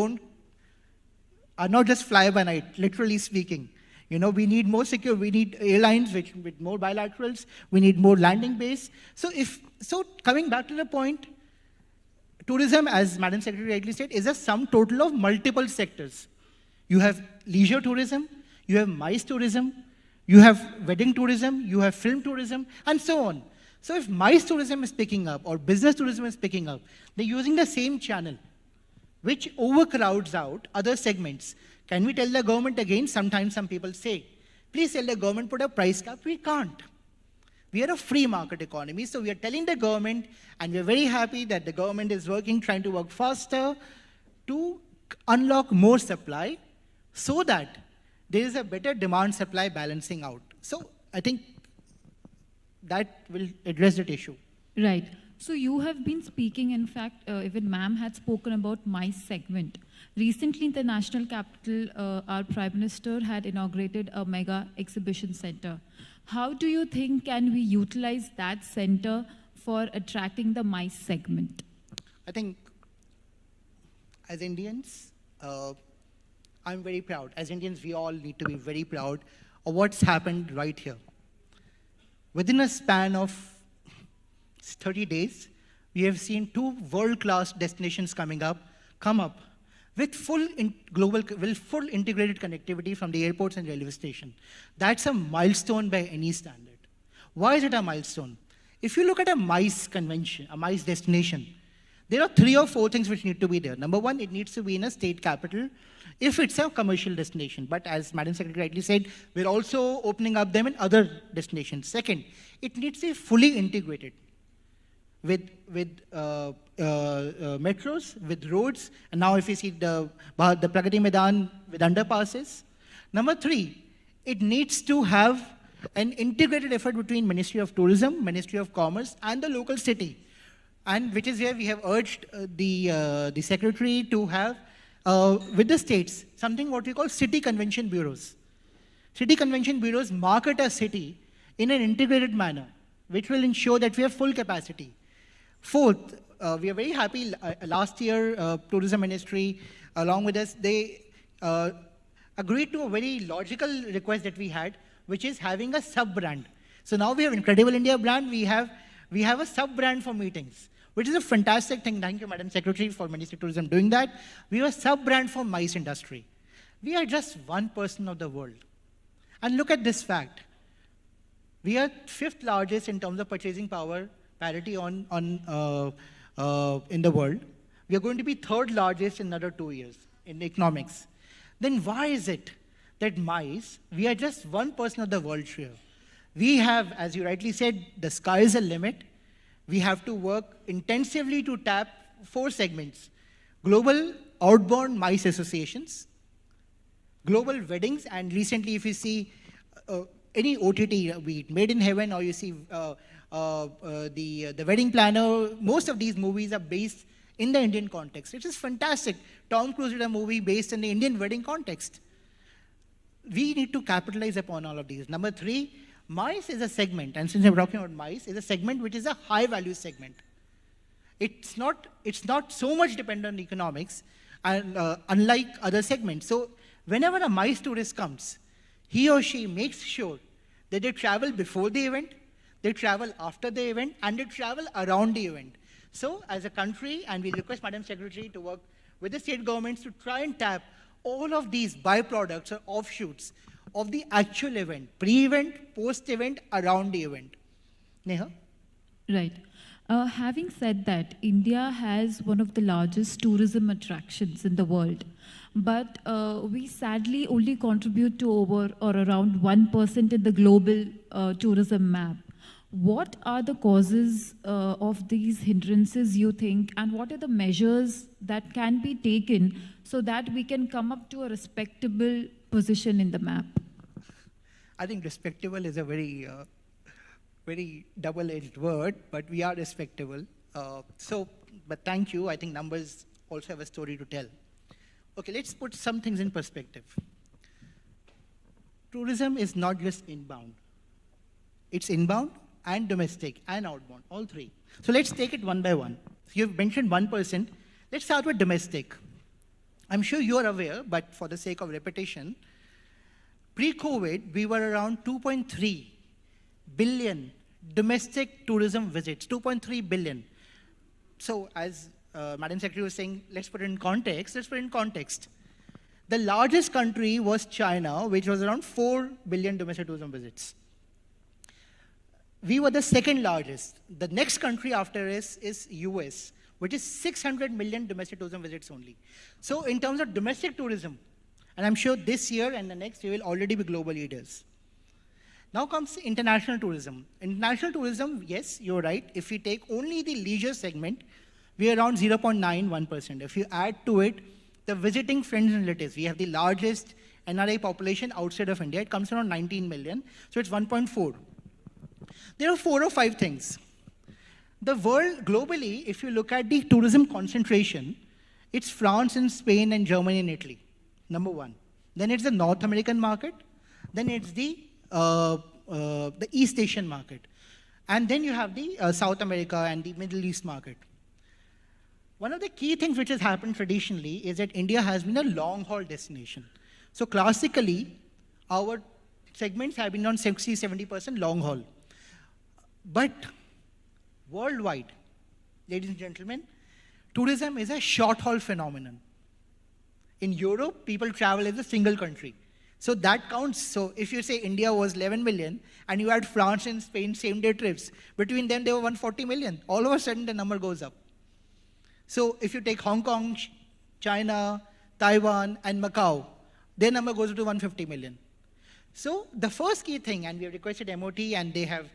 are not just fly by night, literally speaking. We need more secure, we need airlines with more bilaterals, we need more landing bays. So coming back to the point, tourism, as Madam Secretary rightly said, is a sum total of multiple sectors. You have leisure tourism, you have MICE tourism, you have wedding tourism, you have film tourism, and so on. So if MICE tourism is picking up or business tourism is picking up, they're using the same channel, which overcrowds out other segments. Can we tell the government again? Sometimes some people say, please tell the government put a price cap. We can't. We are a free market economy, so we are telling the government, and we're very happy that the government is trying to work faster to unlock more supply so that there is a better demand-supply balancing out. So I think that will address that issue. Right. So you have been speaking, in fact, even ma'am had spoken about MICE segment. Recently in the national capital, our Prime Minister had inaugurated a mega exhibition center. How do you think can we utilize that center for attracting the MICE segment? I think as Indians, I'm very proud. As Indians, we all need to be very proud of what's happened right here. Within a span of 30 days, we have seen 2 world-class destinations come up with full integrated connectivity from the airports and railway station. That's a milestone by any standard. Why is it a milestone? If you look at a MICE convention, a MICE destination, there are 3 or 4 things which need to be there. Number one, it needs to be in a state capital if it's a commercial destination. But as Madam Secretary rightly said, we're also opening up them in other destinations. Second, it needs to be fully integrated with metros, with roads, and now if you see the Pragati Maidan with underpasses. Number 3, it needs to have an integrated effort between Ministry of Tourism, Ministry of Commerce, and the local city, and which is where we have urged the Secretary to have, with the states, something what we call city convention bureaus. City convention bureaus market a city in an integrated manner, which will ensure that we have full capacity. Fourth, we are very happy, last year, Tourism Ministry, along with us, they agreed to a very logical request that we had, which is having a sub-brand. So now we have Incredible India brand, we have a sub-brand for meetings, which is a fantastic thing. Thank you, Madam Secretary, for Ministry of Tourism doing that. We have a sub-brand for MICE industry. We are just 1% of the world. And look at this fact. We are 5th largest in terms of purchasing power parity in the world. We are going to be 3rd largest in another 2 years in economics. Then why is it that MICE, we are just 1% of the world share? We have, as you rightly said, the sky is the limit. We have to work intensively to tap 4 segments. Global outbound MICE associations, global weddings, and recently if you see any OTT, be it Made in Heaven, or you see the Wedding Planner, most of these movies are based in the Indian context. It is fantastic. Tom Cruise did a movie based in the Indian wedding context. We need to capitalize upon all of these. Number 3, MICE is a segment, and since I'm talking about MICE, is a segment which is a high value segment. It's not so much dependent on economics, and unlike other segments. So whenever a MICE tourist comes, he or she makes sure that they travel before the event, they travel after the event, and they travel around the event. So as a country, and we request Madam Secretary to work with the state governments to try and tap all of these byproducts or offshoots of the actual event, pre-event, post-event, around the event. Neha? Right. Having said that, India has one of the largest tourism attractions in the world, but we sadly only contribute to over or around 1% in the global tourism map. What are the causes of these hindrances, you think, and what are the measures that can be taken so that we can come up to a respectable position in the map? I think respectable is a very double-edged word, but we are respectable. But thank you. I think numbers also have a story to tell. Okay, let's put some things in perspective. Tourism is not just inbound. It's inbound and domestic and outbound, all 3. So let's take it one by one. So you've mentioned 1%. Let's start with domestic. I'm sure you're aware, but for the sake of repetition, pre-COVID, we were around 2.3 billion domestic tourism visits, 2.3 billion. So as Madam Secretary was saying, let's put it in context. The largest country was China, which was around 4 billion domestic tourism visits. We were the 2nd largest. The next country after us is US, which is 600 million domestic tourism visits only. So in terms of domestic tourism, and I'm sure this year and the next, we will already be global leaders. Now comes international tourism. International tourism, yes, you're right. If we take only the leisure segment, we are around 0.91%. If you add to it the visiting friends and relatives, we have the largest NRI population outside of India. It comes around 19 million, so it's 1.4. There are 4 or 5 things. The world, globally, if you look at the tourism concentration, it's France and Spain and Germany and Italy, number one. Then it's the North American market. Then it's the East Asian market. And then you have the South America and the Middle East market. One of the key things which has happened traditionally is that India has been a long-haul destination. So classically, our segments have been on 60-70% long-haul. But worldwide, ladies and gentlemen, tourism is a short-haul phenomenon. In Europe, people travel as a single country. So that counts. So if you say India was 11 million, and you had France and Spain same-day trips, between them they were 140 million. All of a sudden, the number goes up. So if you take Hong Kong, China, Taiwan, and Macau, their number goes to 150 million. So the first key thing, and we have requested MOT, and they have,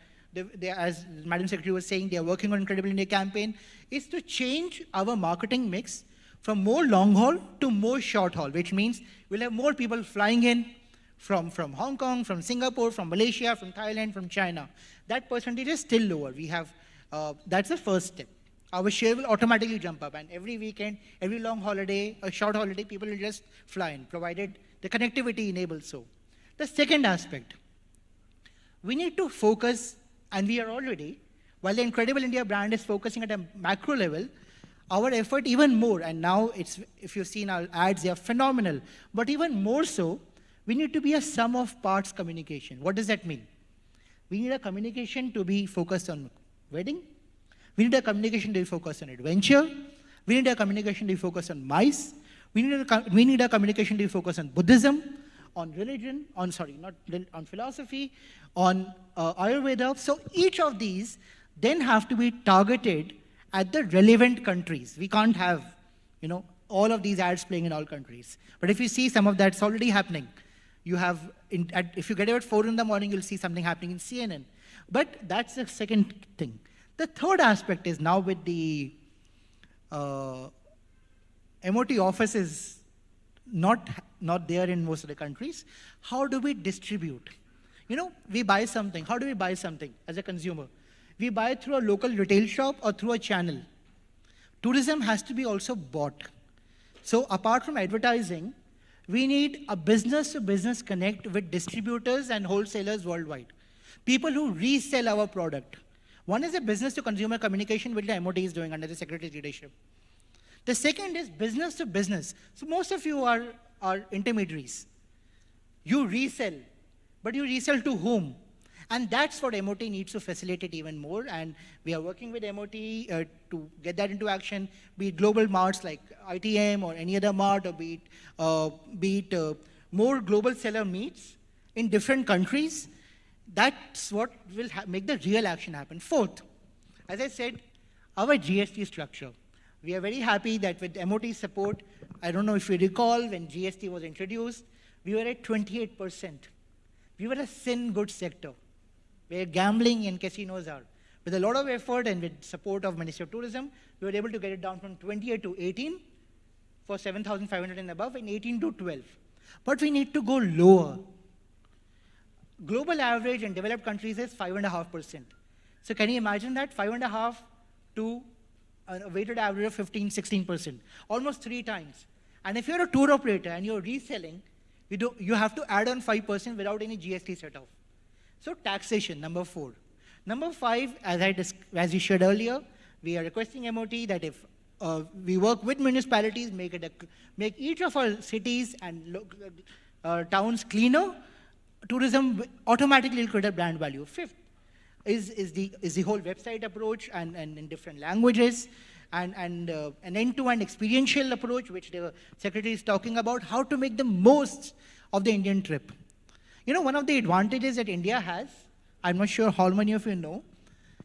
as Madam Secretary was saying, they are working on Incredible India campaign, is to change our marketing mix from more long haul to more short haul, which means we'll have more people flying in from Hong Kong, from Singapore, from Malaysia, from Thailand, from China. That percentage is still lower. We have, that's the first step. Our share will automatically jump up, and every weekend, every long holiday, a short holiday, people will just fly in, provided the connectivity enables so. The second aspect, we need to focus, and we are already, while the Incredible India brand is focusing at a macro level, our effort even more, and now it's, if you've seen our ads, they are phenomenal, but even more so, we need to be a sum of parts communication. What does that mean? We need a communication to be focused on wedding. We need a communication to be focused on adventure. We need a communication to be focused on mice. We need a communication to be focused on Buddhism, on religion, on philosophy, on Ayurveda. So each of these then have to be targeted at the relevant countries. We can't have, all of these ads playing in all countries. But if you see some of that's already happening. You have, if you get up at 4 in the morning, you'll see something happening in CNN. But that's the second thing. The third aspect is now with the MOT offices not there in most of the countries, how do we distribute? We buy something. How do we buy something as a consumer? We buy through a local retail shop or through a channel. Tourism has to be also bought. So apart from advertising, we need a business-to-business connect with distributors and wholesalers worldwide. People who resell our product. One is a business-to-consumer communication, which the MOT is doing under the Secretary's leadership. The second is business-to-business. So most of you are intermediaries. You resell, but you resell to whom? And that's what MOT needs to facilitate even more, and we are working with MOT to get that into action, be it global marts like ITM or any other mart, or be it more global seller meets in different countries. That's what will make the real action happen. Fourth, as I said, our GST structure. We are very happy that with MOT's support, I don't know if you recall when GST was introduced, we were at 28%. We were a sin good sector, where gambling and casinos are. With a lot of effort and with support of Ministry of Tourism, we were able to get it down from 28 to 18 for 7,500 and above, and 18 to 12. But we need to go lower. Global average in developed countries is 5.5%. So can you imagine that? 5.5 to a weighted average of 15, 16%, almost 3 times. And if you're a tour operator and you're reselling, you have to add on 5% without any GST set off. So taxation, number 4. Number 5, as we shared earlier, we are requesting MOT that if we work with municipalities, make each of our cities and towns cleaner, tourism automatically will create a brand value. 5th is the whole website approach and in different languages, and an end-to-end experiential approach, which the Secretary is talking about, how to make the most of the Indian trip. One of the advantages that India has, I'm not sure how many of you know,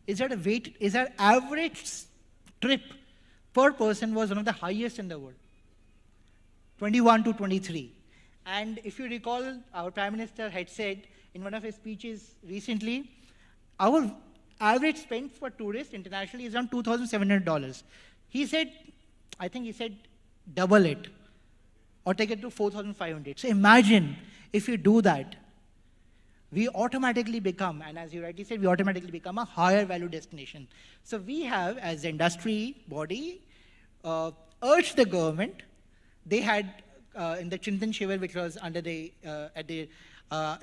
is that our average trip per person was one of the highest in the world, 21 to 23. And if you recall, our Prime Minister had said in one of his speeches recently, our average spend for tourists internationally is around $2,700. He said, I think he said, double it or take it to 4,500. So imagine if you do that. we automatically become, and as you rightly said, we automatically become a higher value destination. So we have, as the industry body, urged the government. They had, in the Chintan Shivar, which was under the, at the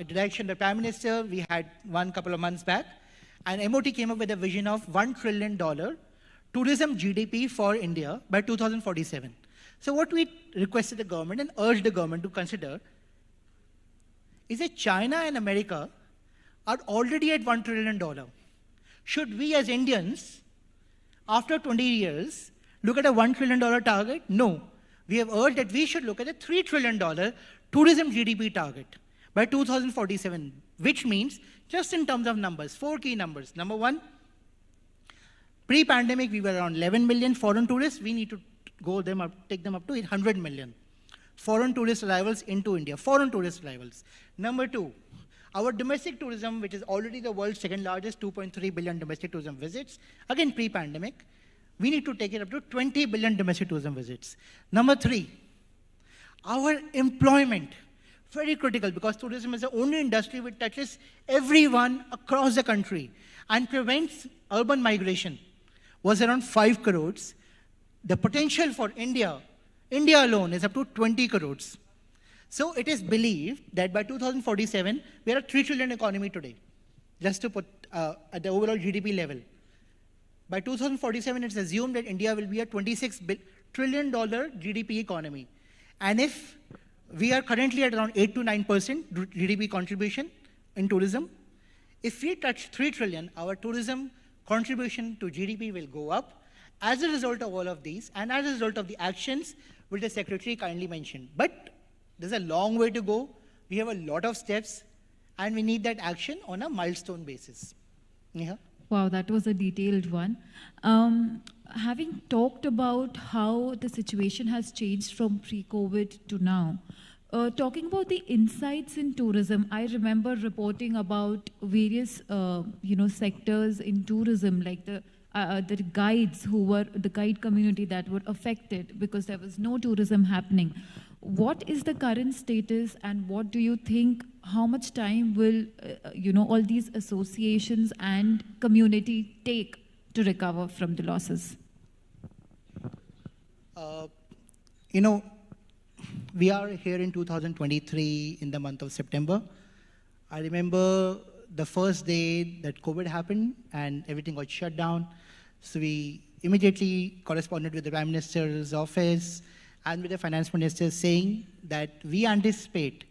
direction of the Prime Minister, we had one couple of months back, and MOT came up with a vision of $1 trillion tourism GDP for India by 2047. So what we requested the government and urged the government to consider is that China and America are already at $1 trillion. Should we as Indians, after 20 years, look at a $1 trillion target? No. We have urged that we should look at a $3 trillion tourism GDP target by 2047, which means, just in terms of numbers, 4 key numbers. Number one, pre-pandemic, we were around 11 million foreign tourists. We need to take them up to 800 million. Foreign tourist arrivals into India, foreign tourist arrivals. Number two, our domestic tourism, which is already the world's second largest, 2.3 billion domestic tourism visits, again pre-pandemic, we need to take it up to 20 billion domestic tourism visits. Number three, our employment, very critical, because tourism is the only industry which touches everyone across the country and prevents urban migration, was around 5 crores. The potential for India alone is up to 20 crores. So it is believed that by 2047, we are a 3 trillion economy today, just to put at the overall GDP level. By 2047, it's assumed that India will be a $26 trillion GDP economy. And if we are currently at around 8 to 9% GDP contribution in tourism, if we touch 3 trillion, our tourism contribution to GDP will go up as a result of all of these and as a result of the actions which the Secretary kindly mentioned. But there's a long way to go. We have a lot of steps and we need that action on a milestone basis. Neha? Wow, that was a detailed one. Having talked about how the situation has changed from pre-COVID to now, talking about the insights in tourism, I remember reporting about various sectors in tourism, like the guides who were the guide community that were affected because there was no tourism happening. What is the current status, and what do you think, how much time will all these associations and community take to recover from the losses? We are here in 2023 in the month of September. I remember the first day that COVID happened and everything got shut down. So we immediately corresponded with the Prime Minister's office and with the Finance Minister saying that we anticipate,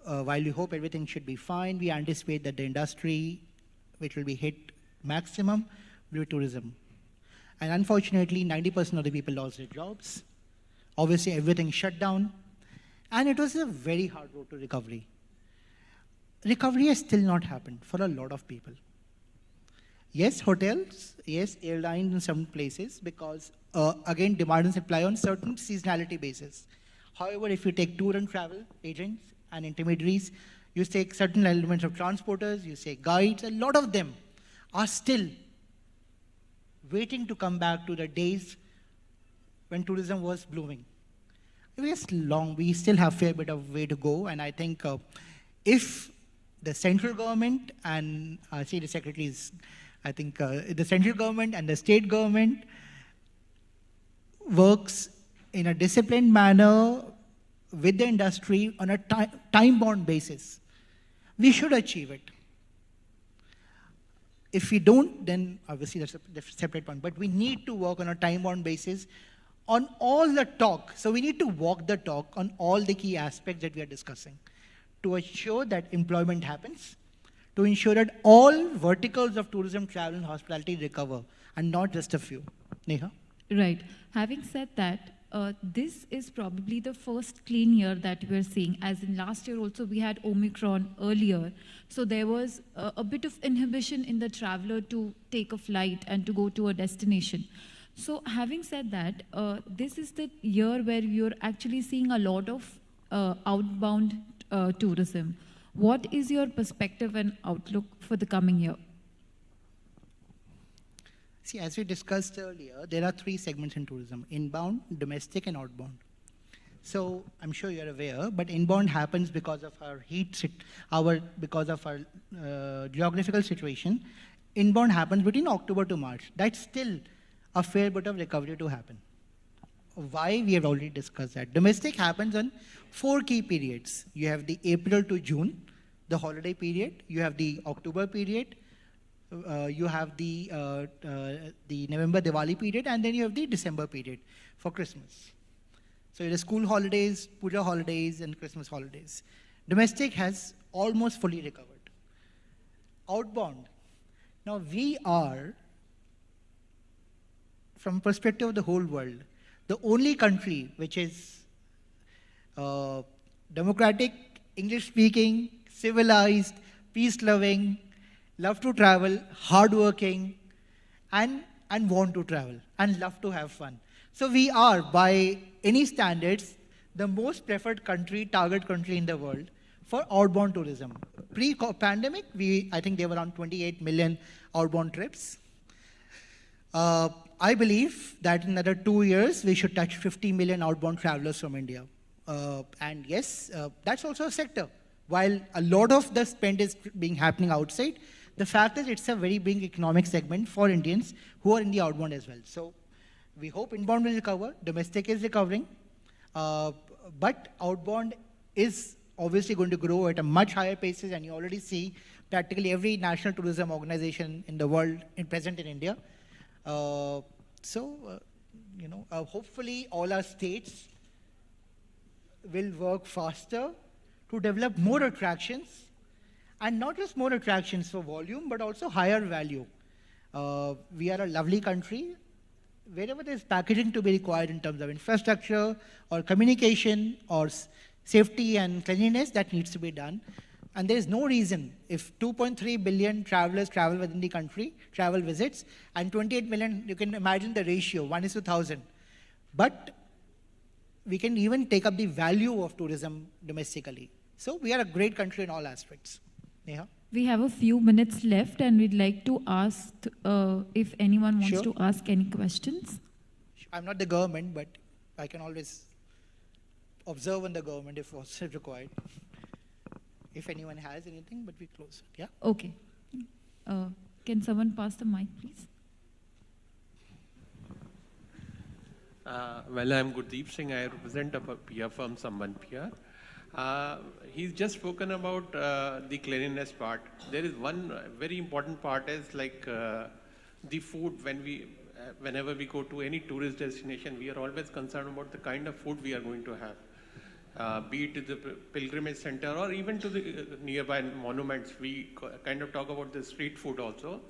while we hope everything should be fine, we anticipate that the industry which will be hit maximum will be tourism. And unfortunately, 90% of the people lost their jobs. Obviously, everything shut down. And it was a very hard road to recovery. Recovery has still not happened for a lot of people. Yes, hotels, yes, airlines in some places, because again, demand and supply on certain seasonality basis. However, if you take tour and travel agents and intermediaries, you take certain elements of transporters, you say guides, a lot of them are still waiting to come back to the days when tourism was blooming. We still have a fair bit of way to go, and I think if the central government and I see the secretaries, I think the central government and the state government works in a disciplined manner with the industry on a time-bound basis, we should achieve it. If we don't, then obviously that's a separate point, but we need to work on a time-bound basis on all the talk. So we need to walk the talk on all the key aspects that we are discussing to ensure that employment happens, to ensure that all verticals of tourism, travel, and hospitality recover, and not just a few. Neha? Right. Having said that, this is probably the first clean year that we're seeing, as in last year also we had Omicron earlier. So there was a bit of inhibition in the traveler to take a flight and to go to a destination. So having said that, this is the year where you're actually seeing a lot of outbound tourism. What is your perspective and outlook for the coming year? See, as we discussed earlier, there are 3 segments in tourism: inbound, domestic, and outbound. So I'm sure you're aware, but inbound happens because of our because of our geographical situation. Inbound happens between October to March. That's still a fair bit of recovery to happen. Why? We have already discussed that. Domestic happens on 4 key periods. You have the April to June, the holiday period. You have the October period. You have the November Diwali period, and then you have the December period for Christmas. So it is school holidays, Puja holidays, and Christmas holidays. Domestic has almost fully recovered. Outbound. Now we are, from perspective of the whole world, the only country which is democratic, English-speaking, civilized, peace-loving, love to travel, hardworking, and want to travel, and love to have fun. So we are, by any standards, the most preferred country, target country in the world for outbound tourism. Pre-pandemic, I think there were around 28 million outbound trips. I believe that in another 2 years, we should touch 50 million outbound travelers from India. And yes, that's also a sector. While a lot of the spend is happening outside, the fact is it's a very big economic segment for Indians who are in the outbound as well. So we hope inbound will recover, domestic is recovering, but outbound is obviously going to grow at a much higher pace, and you already see practically every national tourism organization in the world present in India. Hopefully all our states will work faster to develop more attractions, and not just more attractions for volume, but also higher value. We are a lovely country. Wherever there's packaging to be required in terms of infrastructure or communication or safety and cleanliness, that needs to be done. And there is no reason, if 2.3 billion travelers travel within the country, travel visits, and 28 million, you can imagine the ratio, 1:1,000. But we can even take up the value of tourism domestically. So we are a great country in all aspects. Neha? We have a few minutes left, and we'd like to ask if anyone wants to ask any questions. I'm not the government, but I can always observe on the government if was required. If anyone has anything, but we close it. Yeah? Okay. Can someone pass the mic, please? Well, I'm Gurdeep Singh. I represent a PR firm, Samban PR. He's just spoken about the cleanliness part. There is one very important part is like the food. Whenever we go to any tourist destination, we are always concerned about the kind of food we are going to have. Be it to the pilgrimage center or even to the nearby monuments. We kind of talk about the street food also.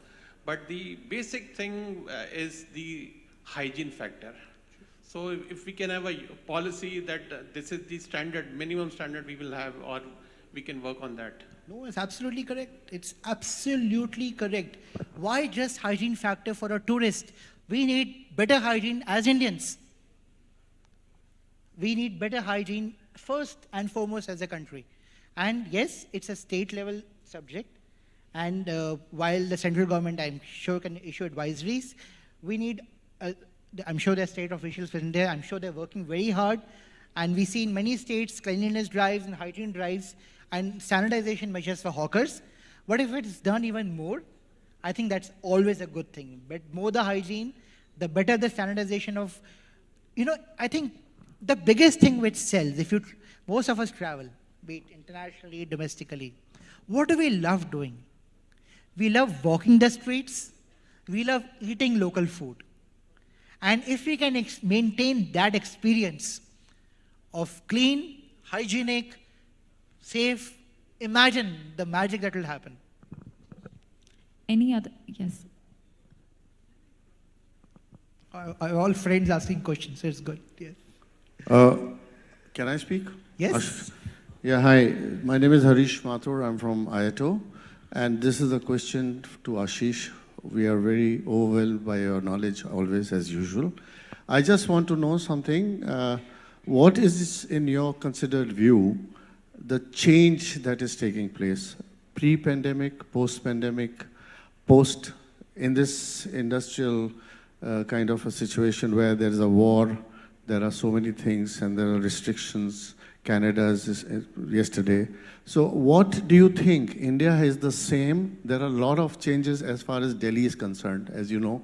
But the basic thing is the hygiene factor. So if we can have a policy that this is the standard, minimum standard we will have, or we can work on that. No, it's absolutely correct. It's absolutely correct. Why just hygiene factor for a tourist? We need better hygiene as Indians. We need better hygiene first and foremost as a country. And yes, it's a state level subject. And while the central government, I'm sure, can issue advisories, we need, I'm sure there are state officials in there, I'm sure they're working very hard. And we see in many states cleanliness drives and hygiene drives and sanitization measures for hawkers. But if it's done even more, I think that's always a good thing. But more the hygiene, the better the sanitization of, I think the biggest thing which sells, most of us travel, be it internationally, domestically, what do we love doing? We love walking the streets. We love eating local food. And if we can maintain that experience of clean, hygienic, safe, imagine the magic that will happen. Any other? Yes. All friends asking questions, so it's good. Yes. Can I speak? Yes. Yeah, hi. My name is Harish Mathur. I'm from IATO. And this is a question to Ashish. We are very overwhelmed by your knowledge always, as usual. I just want to know something. What is, in your considered view, the change that is taking place pre-pandemic, post-pandemic, in this industrial kind of a situation where there is a war, There are so many things and there are restrictions. Canada's yesterday. So what do you think? India is the same. There are a lot of changes as far as Delhi is concerned. As you know,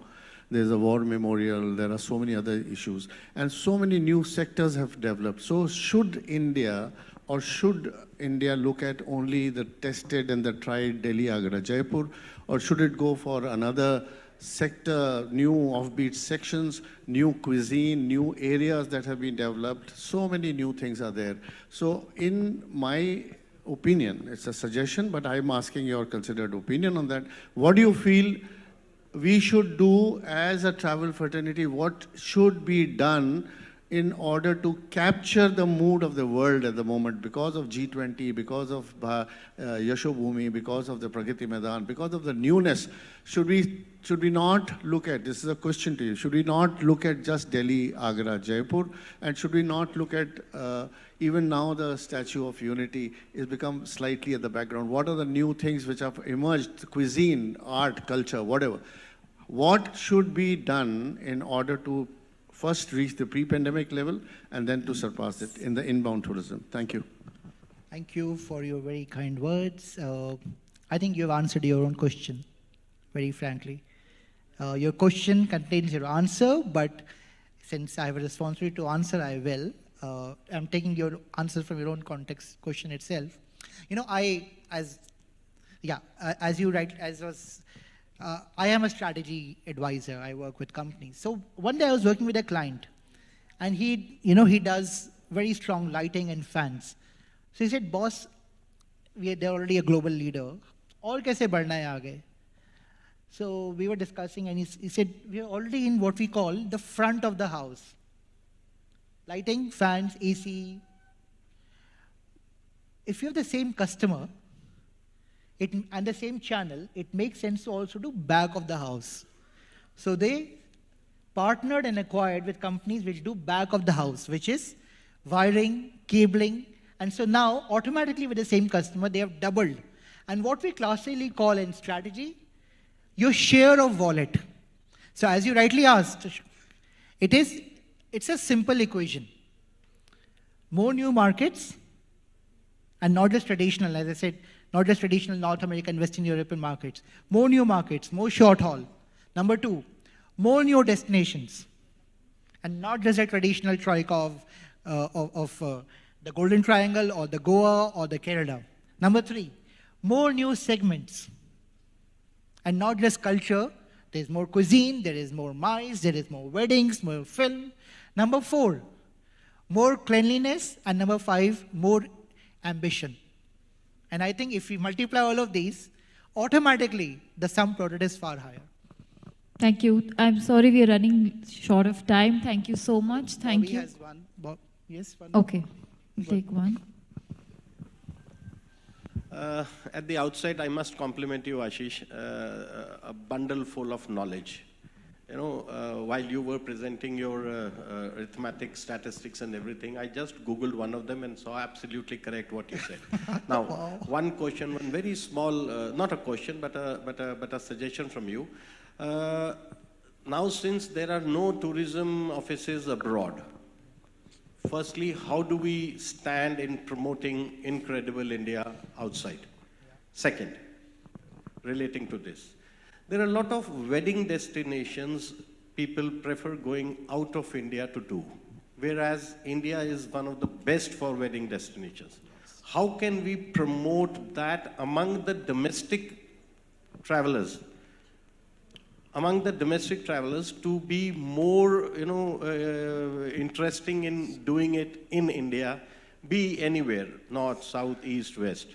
there's a war memorial. There are so many other issues. And so many new sectors have developed. So should India look at only the tested and the tried Delhi, Agra, Jaipur? Or should it go for another sector, new offbeat sections, new cuisine, new areas that have been developed? So many new things are there. So in my opinion, it's a suggestion, but I'm asking your considered opinion on that. What do you feel we should do as a travel fraternity? What should be done in order to capture the mood of the world at the moment because of G20, because of Yashobhumi, because of the Pragati Maidan, because of the newness? Should we not look at, this is a question to you, should we not look at just Delhi, Agra, Jaipur? And should we not look at, even now the Statue of Unity is become slightly at the background. What are the new things which have emerged, cuisine, art, culture, whatever? What should be done in order to first reach the pre-pandemic level and then to surpass it in the inbound tourism? Thank you. Thank you for your very kind words. I think you've answered your own question, very frankly. Your question contains your answer, but since I have a responsibility to answer, I will. I'm taking your answer from your own context question itself. You know, I am a strategy advisor. I work with companies. So one day I was working with a client, and he does very strong lighting and fans. So he said, boss, they're already a global leader. Aur kaise badhna hai aage? So we were discussing, and he said, we are already in what we call the front of the house. Lighting, fans, AC. If you have the same customer, and the same channel, it makes sense to also do back of the house. So they partnered and acquired with companies which do back of the house, which is wiring, cabling. And so now, automatically with the same customer, they have doubled. And what we classically call in strategy, your share of wallet. So as you rightly asked, it's a simple equation. More new markets, and not just traditional, as I said, not just traditional North American, Western European markets. More new markets, more short haul. Number two, more new destinations. And not just a traditional troika of the Golden Triangle or the Goa or the Kerala. Number three, more new segments. And not just culture, there's more cuisine, there is more mice, there is more weddings, more film. Number four, more cleanliness. And number five, more ambition. And I think if we multiply all of these, automatically the sum product is far higher. Thank you. I'm sorry we are running short of time. Thank you so much. Thank Bobby you. Has one. Yes, one. Okay, we'll take one. At the outset, I must compliment you, Ashish, a bundle full of knowledge. You know, while you were presenting your arithmetic statistics and everything, I just Googled one of them and saw absolutely correct what you said. Now, one question, one very small, not a question, but a suggestion from you. Now, since there are no tourism offices abroad, firstly, how do we stand in promoting Incredible India outside? Second, relating to this, there are a lot of wedding destinations people prefer going out of India to do, whereas India is one of the best for wedding destinations. How can we promote that among the domestic travelers? Among the domestic travelers to be more, interesting in doing it in India, be anywhere, north, south, east, west.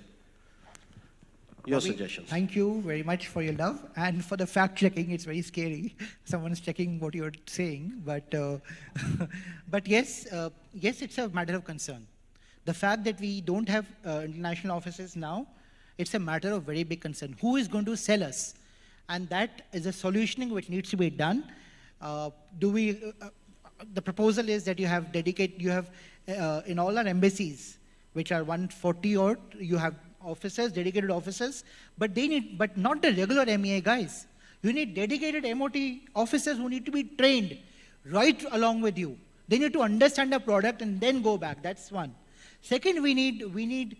Your suggestions. Thank you very much for your love and for the fact checking. It's very scary. Someone's checking what you're saying, but yes, it's a matter of concern. The fact that we don't have international offices now, it's a matter of very big concern. Who is going to sell us? And that is a solutioning which needs to be done. The proposal is that you have in all our embassies, which are 140 odd, you have officers, dedicated officers, but not the regular MEA guys. You need dedicated MOT officers who need to be trained right along with you. They need to understand the product and then go back. That's one. Second, we need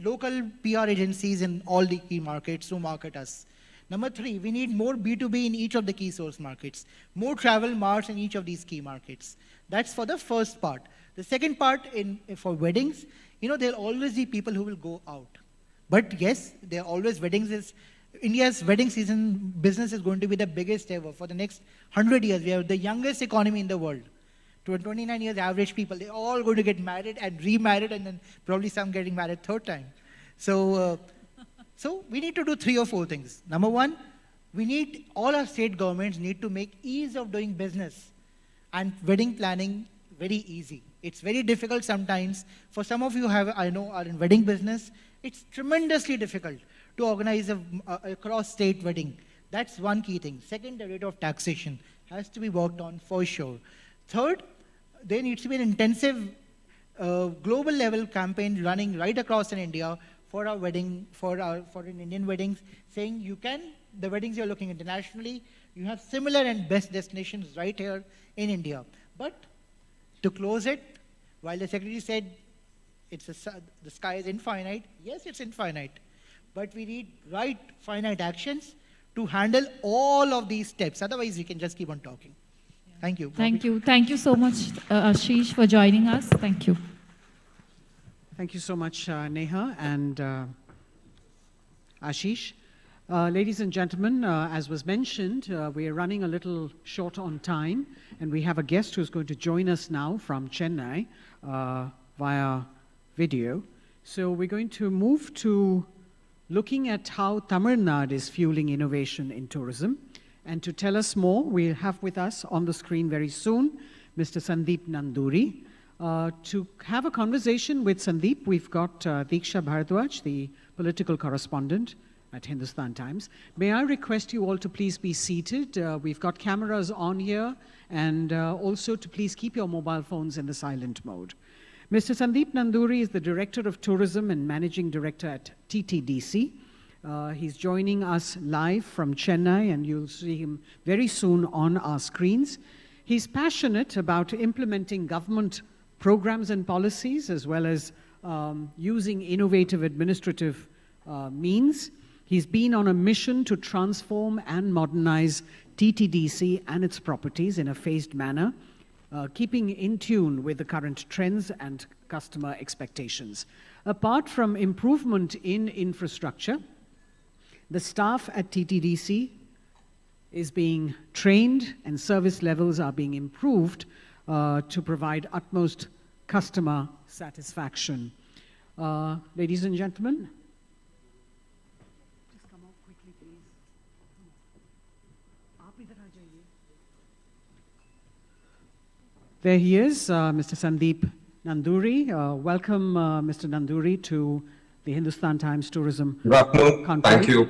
local PR agencies in all the key markets to market us. Number three, we need more B2B in each of the key source markets, more travel marts in each of these key markets. That's for the first part. The second part, for weddings, there'll always be people who will go out. But yes, there are always weddings. India's wedding season business is going to be the biggest ever. For the next 100 years, we have the youngest economy in the world. 29 years average people, they're all going to get married and remarried, and then probably some getting married third time. So we need to do 3 or 4 things. Number one, all our state governments need to make ease of doing business and wedding planning very easy. It's very difficult sometimes. For some of you I know are in wedding business, it's tremendously difficult to organize a cross-state wedding. That's one key thing. Second, the rate of taxation has to be worked on for sure. Third, there needs to be an intensive global level campaign running right across in India for our wedding, for Indian weddings, saying the weddings you're looking internationally, you have similar and best destinations right here in India. But to close it, while the Secretary said the sky is infinite, yes, it's infinite. But we need finite actions to handle all of these steps. Otherwise, we can just keep on talking. Thank you. Thank you. Thank you so much, Ashish, for joining us. Thank you. Thank you so much, Neha and Ashish. Ladies and gentlemen, as was mentioned, we are running a little short on time, and we have a guest who's going to join us now from Chennai via video. So we're going to move to looking at how Tamil Nadu is fueling innovation in tourism. And to tell us more, we'll have with us on the screen very soon Mr. Sandeep Nanduri. To have a conversation with Sandeep, we've got Diksha Bharadwaj, the political correspondent at Hindustan Times. May I request you all to please be seated? We've got cameras on here, and also to please keep your mobile phones in the silent mode. Mr. Sandeep Nanduri is the Director of Tourism and Managing Director at TTDC. He's joining us live from Chennai, and you'll see him very soon on our screens. He's passionate about implementing government programs and policies, as well as using innovative administrative means. He's been on a mission to transform and modernize TTDC and its properties in a phased manner, keeping in tune with the current trends and customer expectations. Apart from improvement in infrastructure, the staff at TTDC is being trained and service levels are being improved to provide utmost customer satisfaction. Ladies and gentlemen, just come out quickly, please. There he is, Mr. Sandeep Nanduri. Welcome, Mr. Nanduri, to the Hindustan Times Tourism Conclave. Thank you.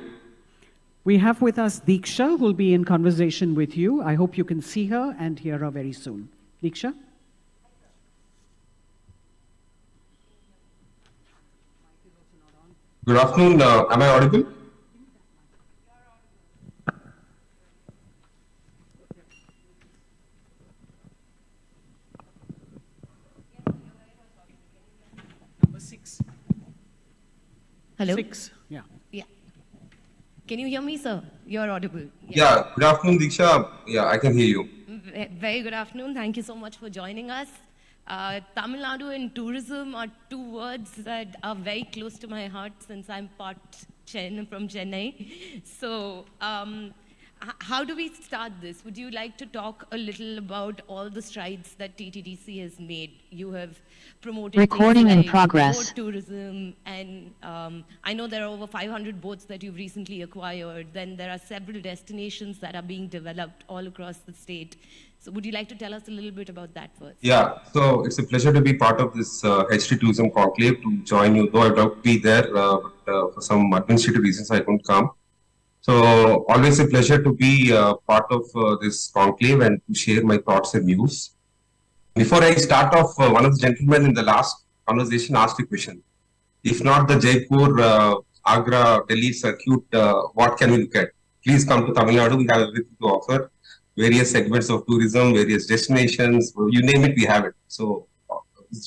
We have with us Diksha, who will be in conversation with you. I hope you can see her and hear her very soon. Diksha? Good afternoon. Am I audible? Number 6. Hello? 6, yeah. Yeah. Can you hear me, sir? You're audible. Yeah. Good afternoon, Diksha. Yeah, I can hear you. Very good afternoon. Thank you so much for joining us. Tamil Nadu and tourism are 2 words that are very close to my heart since I'm part from Chennai. So how do we start this? Would you like to talk a little about all the strides that TTDC has made? You have promoted recording in like progress boat tourism, and I know there are over 500 boats that you've recently acquired. Then there are several destinations that are being developed all across the state. So would you like to tell us a little bit about that first? Yeah, so it's a pleasure to be part of this HT Tourism Conclave, to join you, though I would love to be there, but for some administrative reasons I couldn't come. So always a pleasure to be part of this conclave and to share my thoughts and views. Before I start off, one of the gentlemen in the last conversation asked a question. If not the Jaipur, Agra, Delhi circuit, what can we look at? Please come to Tamil Nadu, we have everything to offer. various segments of tourism, various destinations, you name it, we have it. So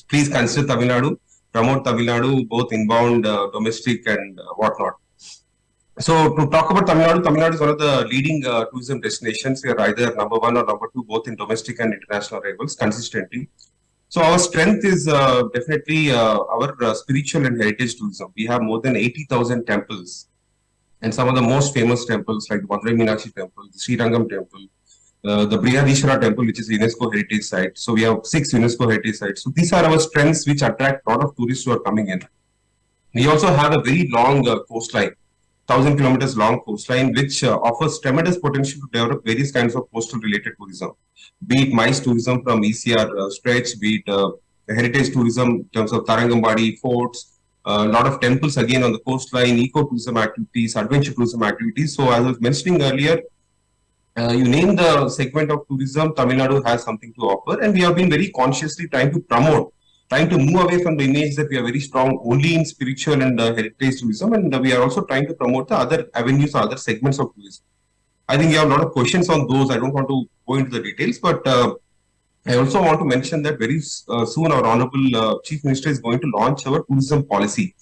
please consider Tamil Nadu, promote Tamil Nadu, both inbound, domestic and whatnot. So to talk about Tamil Nadu is one of the leading tourism destinations. We are either number 1 or number 2, both in domestic and international arrivals consistently. So our strength is definitely our spiritual and heritage tourism. We have more than 80,000 temples, and some of the most famous temples like the Madurai Meenakshi Temple, the Srirangam Temple, the Brihadishwara Temple, which is a UNESCO heritage site. So we have 6 UNESCO heritage sites. So these are our strengths which attract a lot of tourists who are coming in. We also have a very long coastline, 1,000 kilometers long coastline, which offers tremendous potential to develop various kinds of coastal related tourism. Be it MICE tourism from ECR stretch, be it heritage tourism in terms of Tarangambadi, forts, a lot of temples again on the coastline, eco-tourism activities, adventure tourism activities. So as I was mentioning earlier, you name the segment of tourism, Tamil Nadu has something to offer, and we have been very consciously trying to move away from the image that we are very strong only in spiritual and heritage tourism, and we are also trying to promote the other avenues, other segments of tourism. I think you have a lot of questions on those. I don't want to go into the details, but I also want to mention that very soon our Honorable Chief Minister is going to launch our tourism policy,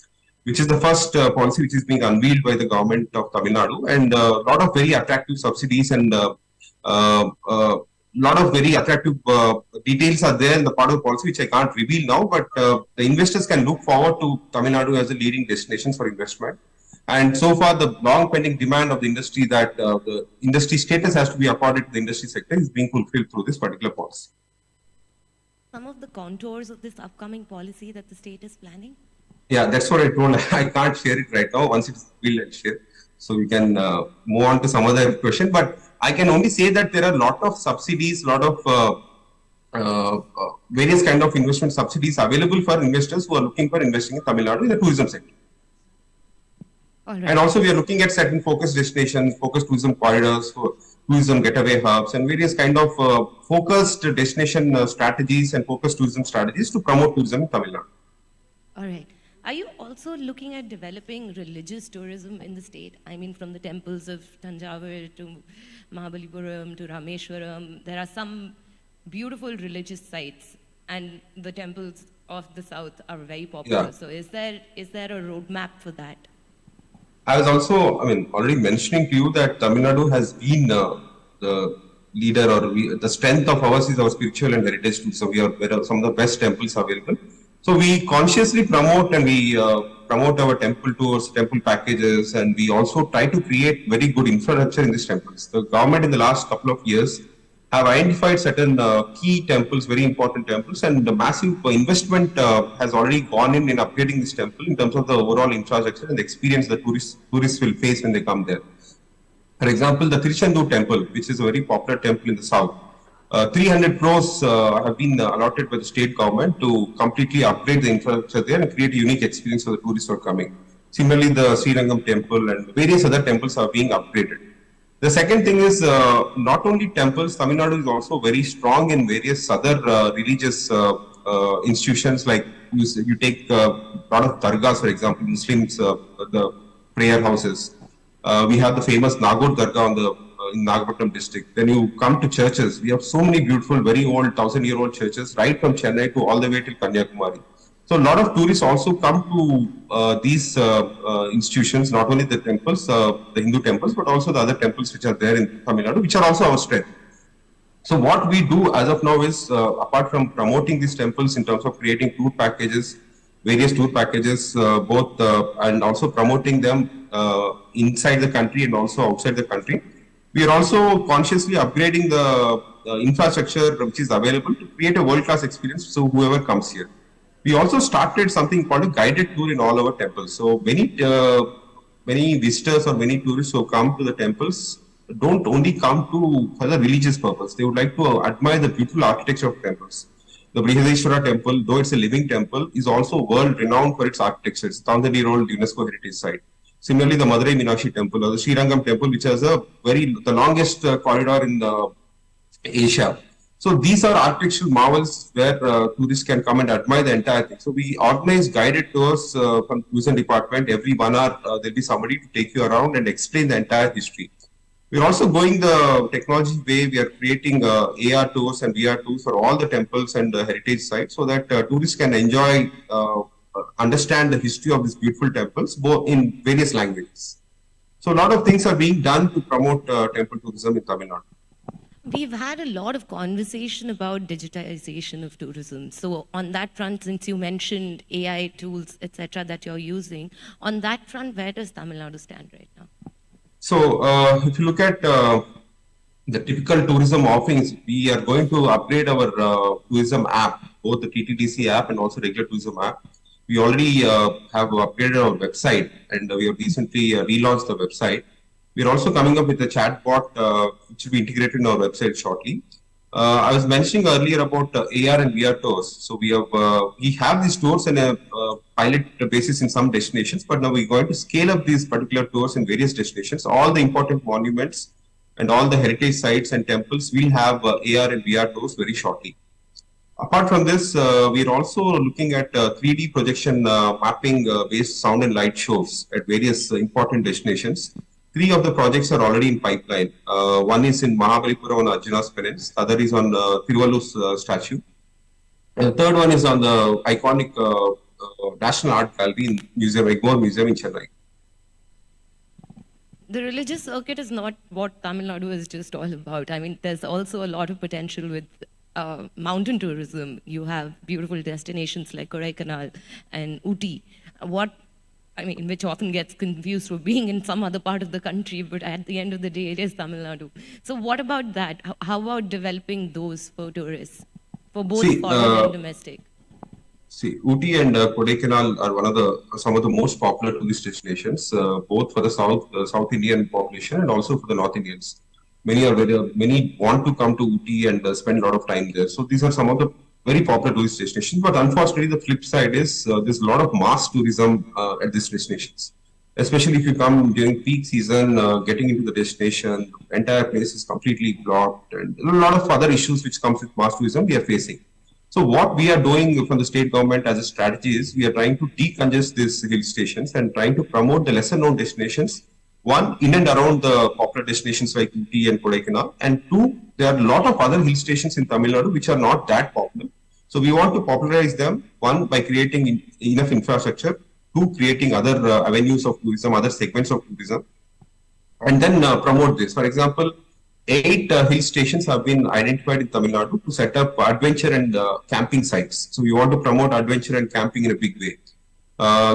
which is the first policy which is being unveiled by the government of Tamil Nadu, and a lot of very attractive subsidies and lot of very attractive details are there in the part of the policy which I can't reveal now, but the investors can look forward to Tamil Nadu as a leading destination for investment. And so far, the long pending demand of the industry that the industry status has to be accorded to the industry sector is being fulfilled through this particular policy. Some of the contours of this upcoming policy that the state is planning? Yeah, that's what I told. I can't share it right now. Once it's built, I'll share. So we can move on to some other question. But I can only say that there are a lot of subsidies, a lot of various kind of investment subsidies available for investors who are looking for investing in Tamil Nadu in the tourism sector. All right. And also we are looking at certain focused destinations, focused tourism corridors, for tourism getaway hubs, and various kind of focused destination strategies and focused tourism strategies to promote tourism in Tamil Nadu. All right. Are you also looking at developing religious tourism in the state? I mean, from the temples of Tanjavur to Mahabalipuram to Rameshwaram, there are some beautiful religious sites, and the temples of the south are very popular. Yeah. So is there a roadmap for that? I was also, already mentioning to you that Tamil Nadu has been the leader, or the strength of ours is our spiritual and heritage tourism. We are some of the best temples available. So we consciously promote, and we promote our temple tours, temple packages, and we also try to create very good infrastructure in these temples. The government in the last couple of years have identified certain key temples, very important temples, and the massive investment has already gone in upgrading this temple in terms of the overall infrastructure and the experience the tourists will face when they come there. For example, the Tiruchendur temple, which is a very popular temple in the south, 300 crores have been allotted by the state government to completely upgrade the infrastructure there and create a unique experience for the tourists who are coming. Similarly, the Srirangam temple and various other temples are being upgraded. The second thing is not only temples, Tamil Nadu is also very strong in various other religious institutions, like you take a lot of dargahs, for example, Muslims, the prayer houses. We have the famous Nagod Dargah in Nagapattinam district. Then you come to churches. We have so many beautiful, very old, 1,000-year-old churches, right from Chennai to all the way till Kanyakumari. So a lot of tourists also come to these institutions, not only the temples, the Hindu temples, but also the other temples which are there in Tamil Nadu, which are also our strength. So what we do as of now is, apart from promoting these temples in terms of creating tour packages, various tour packages, both and also promoting them inside the country and also outside the country, we are also consciously upgrading the infrastructure which is available to create a world-class experience so whoever comes here. We also started something called a guided tour in all our temples. So many visitors or many tourists who come to the temples don't only come for the religious purpose. They would like to admire the beautiful architecture of temples. The Brihadishwara temple, though it's a living temple, is also world-renowned for its architecture. It's a 1,000-year-old UNESCO heritage site. Similarly, the Madurai Meenakshi temple or the Srirangam temple, which has the longest corridor in Asia. So these are architectural marvels where tourists can come and admire the entire thing. So we organize guided tours from tourism department. Every 1 hour, there'll be somebody to take you around and explain the entire history. We're also going the technology way. We are creating AR tours and VR tours for all the temples and heritage sites so that tourists can enjoy, understand the history of these beautiful temples, both in various languages. So a lot of things are being done to promote temple tourism in Tamil Nadu. We've had a lot of conversation about digitization of tourism. So on that front, since you mentioned AI tools, etc., that you're using, on that front, where does Tamil Nadu stand right now? So if you look at the typical tourism offerings, we are going to upgrade our tourism app, both the TTDC app and also regular tourism app. We already have upgraded our website, and we have recently relaunched the website. We're also coming up with a chatbot which will be integrated in our website shortly. I was mentioning earlier about AR and VR tours. So we have these tours in a pilot basis in some destinations, but now we're going to scale up these particular tours in various destinations. All the important monuments and all the heritage sites and temples will have AR and VR tours very shortly. Apart from this, we're also looking at 3D projection mapping based sound and light shows at various important destinations. 3 of the projects are already in pipeline. One is in Mahabalipuram on Arjuna's Penance, the other is on Thiruvallu's statue. And the third one is on the iconic National Art Gallery in Egmore Museum in Chennai. The religious circuit is not what Tamil Nadu is just all about. I mean, there's also a lot of potential with mountain tourism. You have beautiful destinations like Kodaikanal and Ooty. Which often gets confused with being in some other part of the country, but at the end of the day, it is Tamil Nadu. So what about that? How about developing those for tourists, for both foreign and domestic? See, Ooty and Kodaikanal are some of the most popular tourist destinations, both for the South Indian population and also for the North Indians. Many want to come to Ooty and spend a lot of time there. So these are some of the very popular tourist destinations, but unfortunately the flip side is there's a lot of mass tourism at these destinations. Especially if you come during peak season, getting into the destination, the entire place is completely blocked, and a lot of other issues which comes with mass tourism we are facing. So what we are doing from the state government as a strategy is we are trying to decongest these hill stations and trying to promote the lesser known destinations. One, in and around the popular destinations like Ooty and Kodaikanal, and 2, there are a lot of other hill stations in Tamil Nadu which are not that popular. So we want to popularize them, 1, by creating enough infrastructure, 2, creating other avenues of tourism, other segments of tourism, and then promote this. For example, 8 hill stations have been identified in Tamil Nadu to set up adventure and camping sites. So we want to promote adventure and camping in a big way.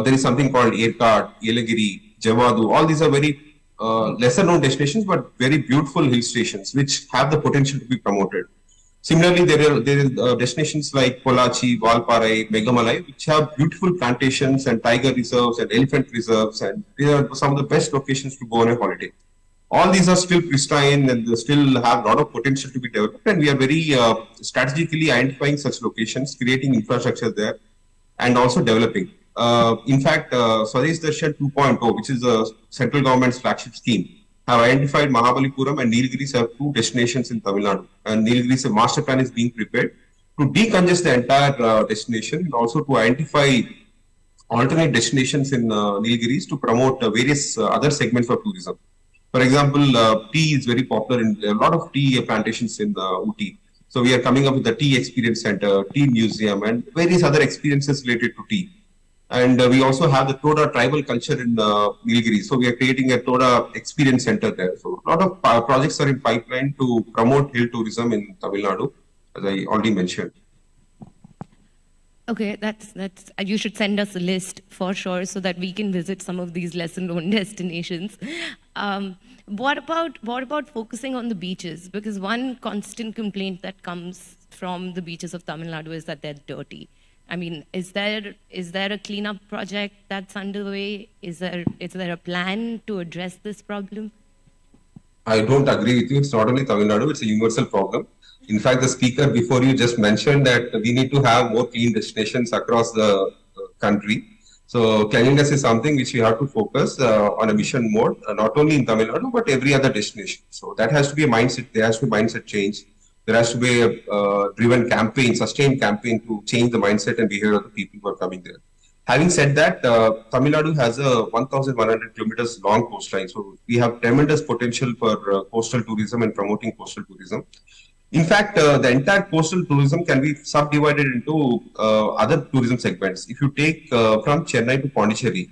There is something called Yerkad, Yelagiri, Javadu. All these are very lesser known destinations, but very beautiful hill stations which have the potential to be promoted. Similarly, there are destinations like Pollachi, Valparai, Megamalai, which have beautiful plantations and tiger reserves and elephant reserves, and they are some of the best locations to go on a holiday. All these are still pristine and they still have a lot of potential to be developed, and we are very strategically identifying such locations, creating infrastructure there, and also developing. In fact, Swadesh Darshan 2.0, which is the central government's flagship scheme, have identified Mahabalipuram and Nilgiris have 2 destinations in Tamil Nadu. And Nilgiris, a master plan is being prepared to decongest the entire destination and also to identify alternate destinations in Nilgiris to promote various other segments of tourism. For example, tea is very popular in a lot of tea plantations in Ooty. So we are coming up with the tea experience center, tea museum, and various other experiences related to tea. And we also have the Toda tribal culture in Nilgiri. So we are creating a Toda experience center there. So a lot of projects are in pipeline to promote hill tourism in Tamil Nadu, as I already mentioned. Okay, that's you should send us a list for sure so that we can visit some of these lesser known destinations. What about focusing on the beaches? Because one constant complaint that comes from the beaches of Tamil Nadu is that they're dirty. I mean, is there a cleanup project that's underway? Is there a plan to address this problem? I don't agree with you. It's not only Tamil Nadu, it's a universal problem. In fact, the speaker before you just mentioned that we need to have more clean destinations across the country. So cleanliness is something which we have to focus on a mission mode, not only in Tamil Nadu, but every other destination. So that has to be a mindset. There has to be a mindset change. There has to be a driven campaign, sustained campaign to change the mindset and behavior of the people who are coming there. Having said that, Tamil Nadu has a 1,100 kilometers long coastline. So we have tremendous potential for coastal tourism and promoting coastal tourism. In fact, the entire coastal tourism can be subdivided into other tourism segments. If you take from Chennai to Pondicherry,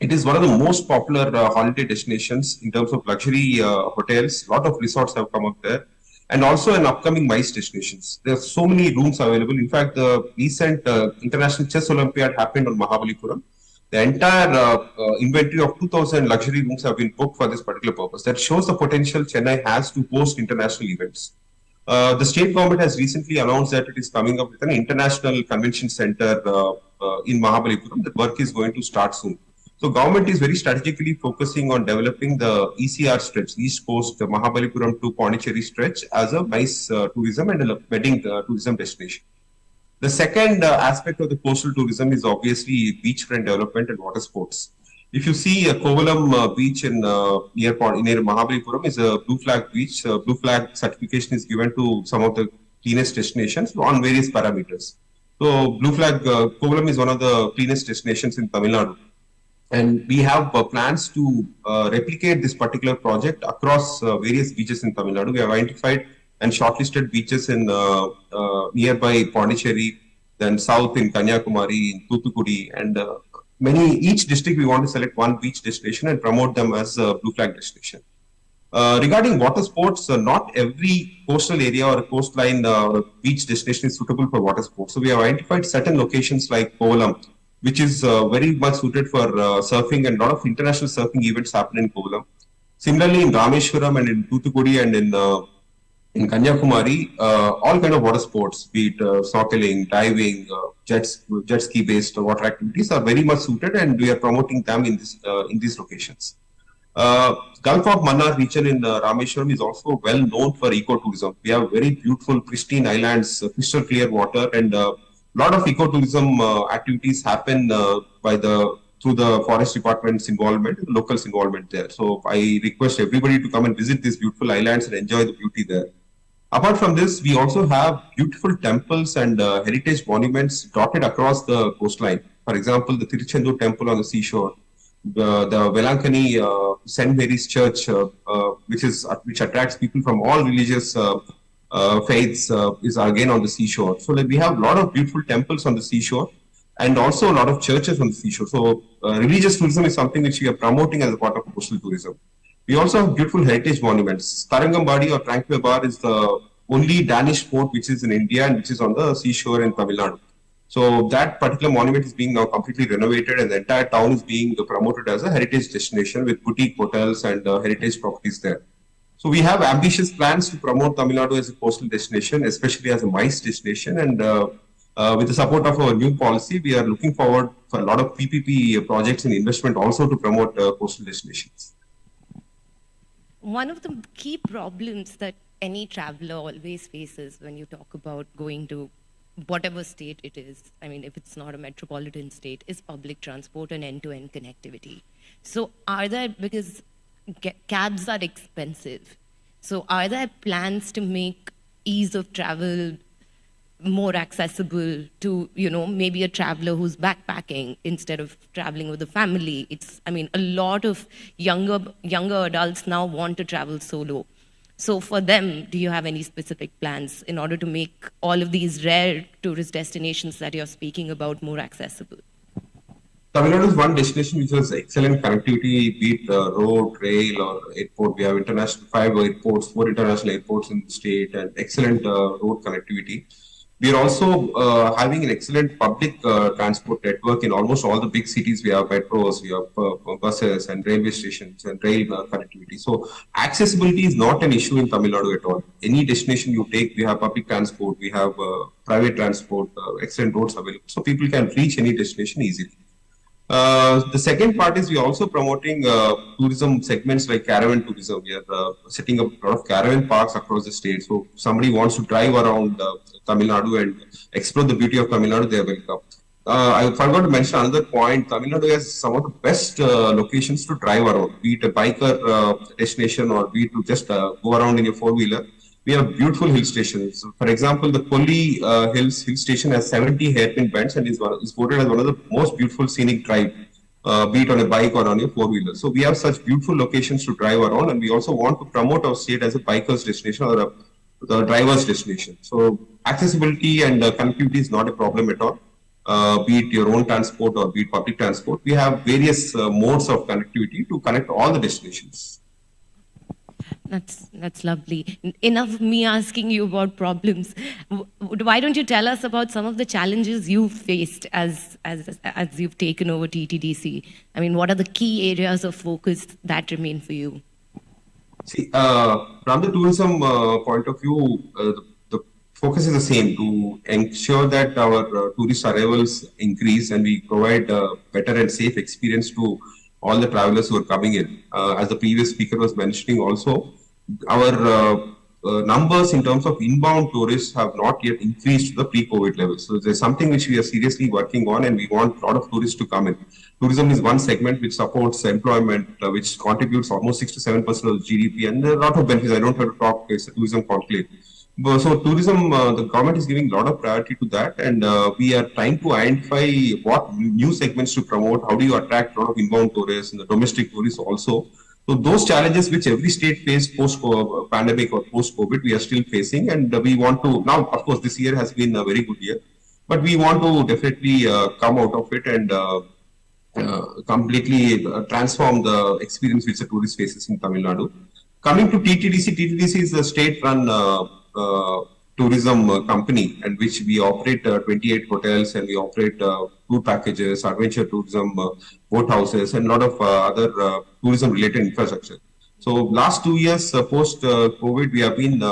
it is one of the most popular holiday destinations in terms of luxury hotels. A lot of resorts have come up there, and also an upcoming MICE destinations. There are so many rooms available. In fact, the recent International Chess Olympiad happened on Mahabalipuram. The entire inventory of 2,000 luxury rooms have been booked for this particular purpose. That shows the potential Chennai has to host international events. The state government has recently announced that it is coming up with an international convention center in Mahabalipuram. The work is going to start soon. So government is very strategically focusing on developing the ECR stretch, East Coast, Mahabalipuram to Pondicherry stretch as a nice tourism and a wedding tourism destination. The second aspect of the coastal tourism is obviously beachfront development and water sports. If you see Kovalam beach in near Mahabalipuram is a blue flag beach. Blue flag certification is given to some of the cleanest destinations on various parameters. So blue flag Kovalam is one of the cleanest destinations in Tamil Nadu. And we have plans to replicate this particular project across various beaches in Tamil Nadu. We have identified and shortlisted beaches in nearby Pondicherry, then south in Kanyakumari, in Thoothukudi, and each district we want to select one beach destination and promote them as a blue flag destination. Regarding water sports, not every coastal area or coastline beach destination is suitable for water sports. So we have identified certain locations like Kovalam, which is very much suited for surfing, and a lot of international surfing events happen in Kovalam. Similarly, in Rameshwaram and in Thoothukudi and in Kanyakumari, all kind of water sports, be it snorkeling, diving, jet ski based water activities are very much suited, and we are promoting them in these locations. Gulf of Mannar region in Rameshwaram is also well known for ecotourism. We have very beautiful, pristine islands, crystal clear water, and lot of ecotourism activities happen through the forest department's involvement, locals' involvement there. So I request everybody to come and visit these beautiful islands and enjoy the beauty there. Apart from this, we also have beautiful temples and heritage monuments dotted across the coastline. For example, the Tiruchendur temple on the seashore, the Velankani St. Mary's Church, which attracts people from all religious faiths, is again on the seashore. So we have a lot of beautiful temples on the seashore and also a lot of churches on the seashore. So religious tourism is something which we are promoting as a part of coastal tourism. We also have beautiful heritage monuments. Tarangambadi or Tranquil Bar is the only Danish fort which is in India and which is on the seashore in Tamil Nadu. So that particular monument is being now completely renovated, and the entire town is being promoted as a heritage destination with boutique hotels and heritage properties there. So we have ambitious plans to promote Tamil Nadu as a coastal destination, especially as a MICE destination. And with the support of our new policy, we are looking forward for a lot of PPP projects and investment also to promote coastal destinations. One of the key problems that any traveler always faces when you talk about going to whatever state it is, I mean, if it's not a metropolitan state, is public transport and end-to-end connectivity. So are there, because cabs are expensive, so are there plans to make ease of travel more accessible to, maybe a traveler who's backpacking instead of traveling with a family? I mean, a lot of younger adults now want to travel solo. So for them, do you have any specific plans in order to make all of these rare tourist destinations that you're speaking about more accessible? Tamil Nadu is one destination which has excellent connectivity, be it road, rail, or airport. We have 4 international airports in the state, and excellent road connectivity. We are also having an excellent public transport network in almost all the big cities. We have metros, we have buses and railway stations and rail connectivity. So accessibility is not an issue in Tamil Nadu at all. Any destination you take, we have public transport, we have private transport, excellent roads available. So people can reach any destination easily. The second part is we are also promoting tourism segments like caravan tourism. We are setting up a lot of caravan parks across the state. So if somebody wants to drive around Tamil Nadu and explore the beauty of Tamil Nadu, they are welcome. I forgot to mention another point. Tamil Nadu has some of the best locations to drive around, be it a biker destination or be it to just go around in your four-wheeler. We have beautiful hill stations. For example, the Kolli hill station has 70 hairpin bends and is voted as one of the most beautiful scenic drive, be it on a bike or on a four-wheeler. So we have such beautiful locations to drive around, and we also want to promote our state as a biker's destination or the driver's destination. So accessibility and connectivity is not a problem at all. Be it your own transport or be it public transport, we have various modes of connectivity to connect all the destinations. That's lovely. Enough of me asking you about problems. Why don't you tell us about some of the challenges you've faced as you've taken over TTDC? I mean, what are the key areas of focus that remain for you? See, from the tourism point of view, the focus is the same, to ensure that our tourist arrivals increase and we provide better and safe experience to all the travelers who are coming in. As the previous speaker was mentioning also, our numbers in terms of inbound tourists have not yet increased to the pre-COVID levels. So there's something which we are seriously working on, and we want a lot of tourists to come in. Tourism is one segment which supports employment, which contributes almost 6 to 7% of GDP, and there are a lot of benefits. I don't have to talk, it's a tourism conclave. So tourism, the government is giving a lot of priority to that, and we are trying to identify what new segments to promote, how do you attract a lot of inbound tourists and the domestic tourists also. So those challenges which every state faced post-pandemic or post-COVID, we are still facing, and we want to, now of course this year has been a very good year, but we want to definitely come out of it and completely transform the experience which the tourist faces in Tamil Nadu. Coming to TTDC, TTDC is a state-run tourism company, and which we operate 28 hotels, and we operate tour packages, adventure tourism, boat houses, and a lot of other tourism-related infrastructure. So last 2 years post-COVID, we have been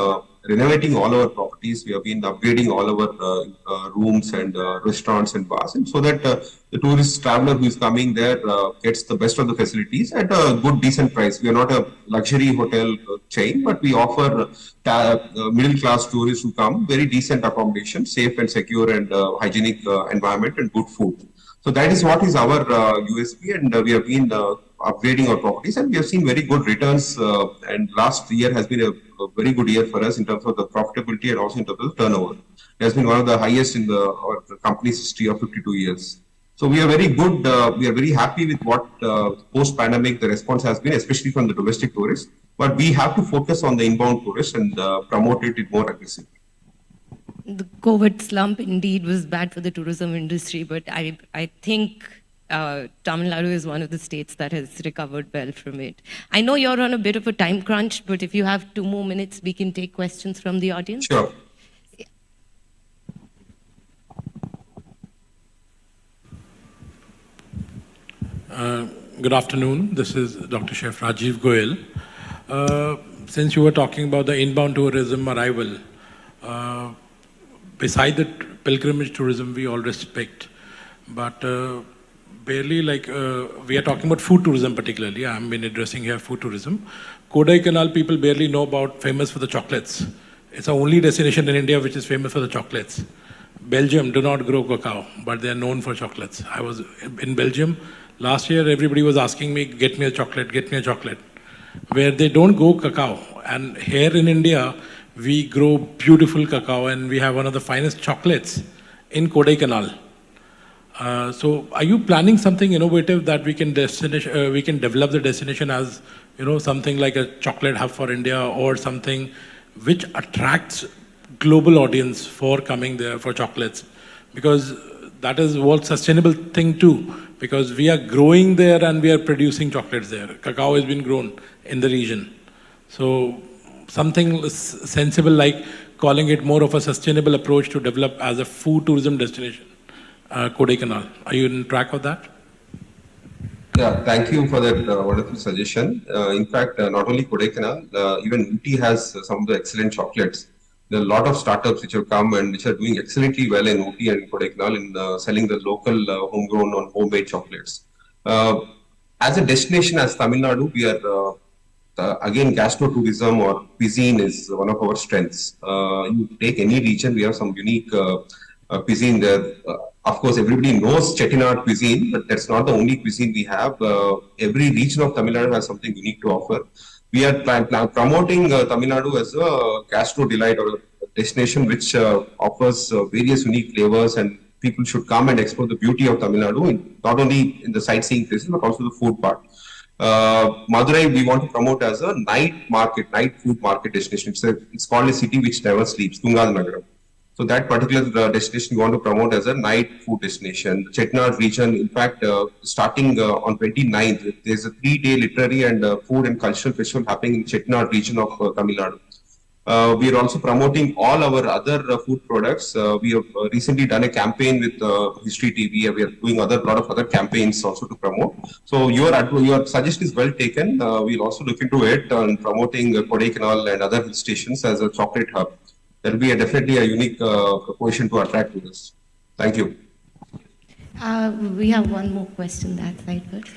renovating all our properties. We have been upgrading all our rooms and restaurants and bars, and so that the tourist traveler who is coming there gets the best of the facilities at a good, decent price. We are not a luxury hotel chain, but we offer middle-class tourists who come very decent accommodation, safe and secure and hygienic environment and good food. So that is what is our USP, and we have been upgrading our properties, and we have seen very good returns. And last year has been a very good year for us in terms of the profitability and also in terms of the turnover. It has been one of the highest in the company's history of 52 years. So we are very good. We are very happy with what post-pandemic the response has been, especially from the domestic tourists. But we have to focus on the inbound tourists and promote it more aggressively. The COVID slump indeed was bad for the tourism industry, but I think Tamil Nadu is one of the states that has recovered well from it. I know you're on a bit of a time crunch, but if you have 2 more minutes, we can take questions from the audience. Sure. Good afternoon. This is Dr. Chef Rajiv Goyal. Since you were talking about the inbound tourism arrival, beside the pilgrimage tourism we all respect, but barely like we are talking about food tourism particularly. I've been addressing here food tourism. Kodaikanal people barely know about famous for the chocolates. It's the only destination in India which is famous for the chocolates. Belgium do not grow cacao, but they are known for chocolates. I was in Belgium last year. Everybody was asking me, get me a chocolate, get me a chocolate. Where they don't grow cacao. And here in India, we grow beautiful cacao, and we have one of the finest chocolates in Kodaikanal. So are you planning something innovative that we can develop the destination as, something like a chocolate hub for India, or something which attracts global audience for coming there for chocolates? Because that is what sustainable thing too, because we are growing there and we are producing chocolates there. Cacao has been grown in the region. So something sensible, like calling it more of a sustainable approach to develop as a food tourism destination, Kodaikanal. Are you in track of that? Yeah, thank you for that wonderful suggestion. In fact, not only Kodaikanal, even Ooty has some of the excellent chocolates. There are a lot of startups which have come and which are doing excellently well in Ooty and Kodaikanal in selling the local homegrown or homemade chocolates. As a destination, as Tamil Nadu, we are again, gastro-tourism or cuisine is one of our strengths. You take any region, we have some unique cuisine there. Of course, everybody knows Chettinad cuisine, but that's not the only cuisine we have. Every region of Tamil Nadu has something unique to offer. We are promoting Tamil Nadu as a gastro delight or a destination which offers various unique flavors, and people should come and explore the beauty of Tamil Nadu, not only in the sightseeing places, but also the food part. Madurai, we want to promote as a night market, night food market destination. It's called a city which never sleeps, Tungal Nagaram. So that particular destination we want to promote as a night food destination. Chettinad region, in fact, starting on 29th, there's a 3-day literary and food and cultural festival happening in Chettinad region of Tamil Nadu. We are also promoting all our other food products. We have recently done a campaign with History TV. We are doing a lot of other campaigns also to promote. So your suggestion is well taken. We'll also look into it on promoting Kodaikanal and other hill stations as a chocolate hub. That will be definitely a unique proposition to attract tourists. Thank you. We have one more question that side first.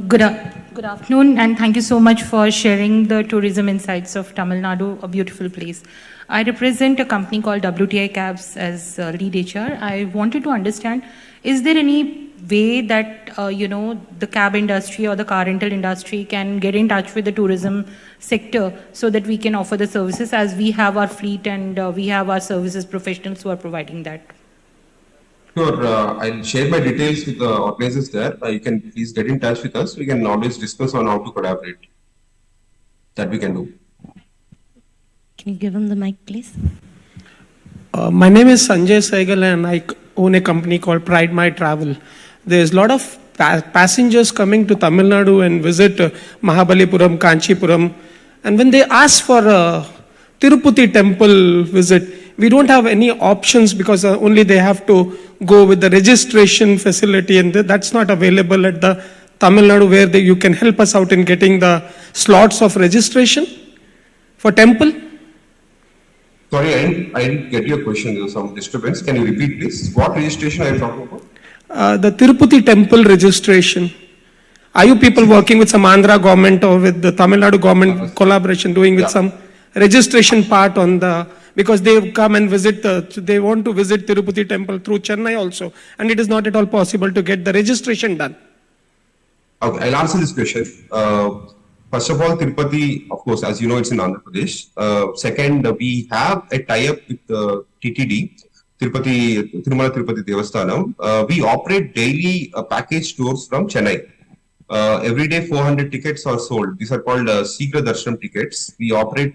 Good afternoon, and thank you so much for sharing the tourism insights of Tamil Nadu, a beautiful place. I represent a company called WTI Cabs as lead HR. I wanted to understand, is there any way that the cab industry or the car rental industry can get in touch with the tourism sector so that we can offer the services, as we have our fleet and we have our services professionals who are providing that? Sure, I'll share my details with the organizers there. You can please get in touch with us. We can always discuss on how to collaborate. That we can do. Can you give him the mic, please? My name is Sanjay Saigal and I own a company called Pride My Travel. There's a lot of passengers coming to Tamil Nadu and visit Mahabalipuram, Kanchipuram. And when they ask for a Tirupati temple visit, we don't have any options because only they have to go with the registration facility, and that's not available at the Tamil Nadu, where you can help us out in getting the slots of registration for temple. Sorry, I didn't get your question. There was some disturbance. Can you repeat, please? What registration are you talking about? The Tirupati temple registration. Are you people working with some Andhra government or with the Tamil Nadu government collaboration, doing with some registration part on the, because they come and visit, they want to visit Tirupati temple through Chennai also, and it is not at all possible to get the registration done. Okay, I'll answer this question. First of all, Tirupati, of course, as you know, it's in Andhra Pradesh. Second, we have a tie-up with TTD, Tirumala Tirupati Devasthanam. We operate daily package tours from Chennai. Every day 400 tickets are sold. These are called Seegra Darshanam tickets. We operate,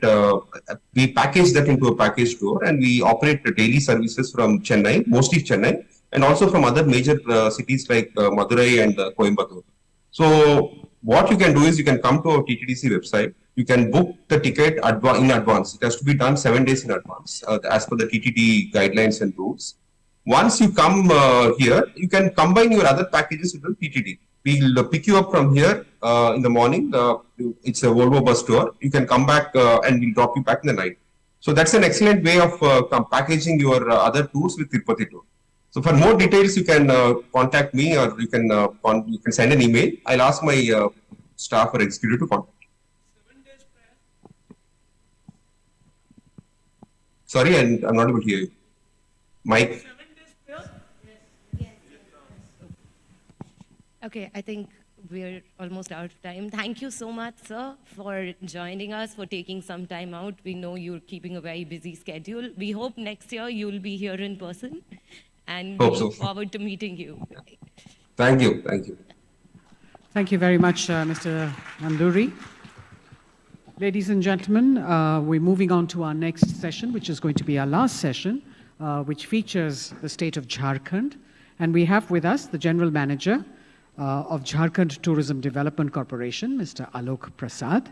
we package that into a package tour, and we operate daily services from Chennai, mostly Chennai, and also from other major cities like Madurai and Coimbatore. So what you can do is you can come to our TTDC website. You can book the ticket in advance. It has to be done 7 days in advance as per the TTD guidelines and rules. Once you come here, you can combine your other packages with the TTD. We'll pick you up from here in the morning. It's a Volvo bus tour. You can come back and we'll drop you back in the night. So that's an excellent way of packaging your other tours with Tirupati tour. So for more details, you can contact me, or you can send an email. I'll ask my staff or executive to contact. Sorry, I'm not able to hear you. Mike? Okay, I think we're almost out of time. Thank you so much, sir, for joining us, for taking some time out. We know you're keeping a very busy schedule. We hope next year you'll be here in person, and we look forward to meeting you. Thank you. Thank you. Thank you very much, Mr. Nanduri. Ladies and gentlemen, we're moving on to our next session, which is going to be our last session, which features the state of Jharkhand. And we have with us the General Manager of Jharkhand Tourism Development Corporation, Mr. Alok Prasad.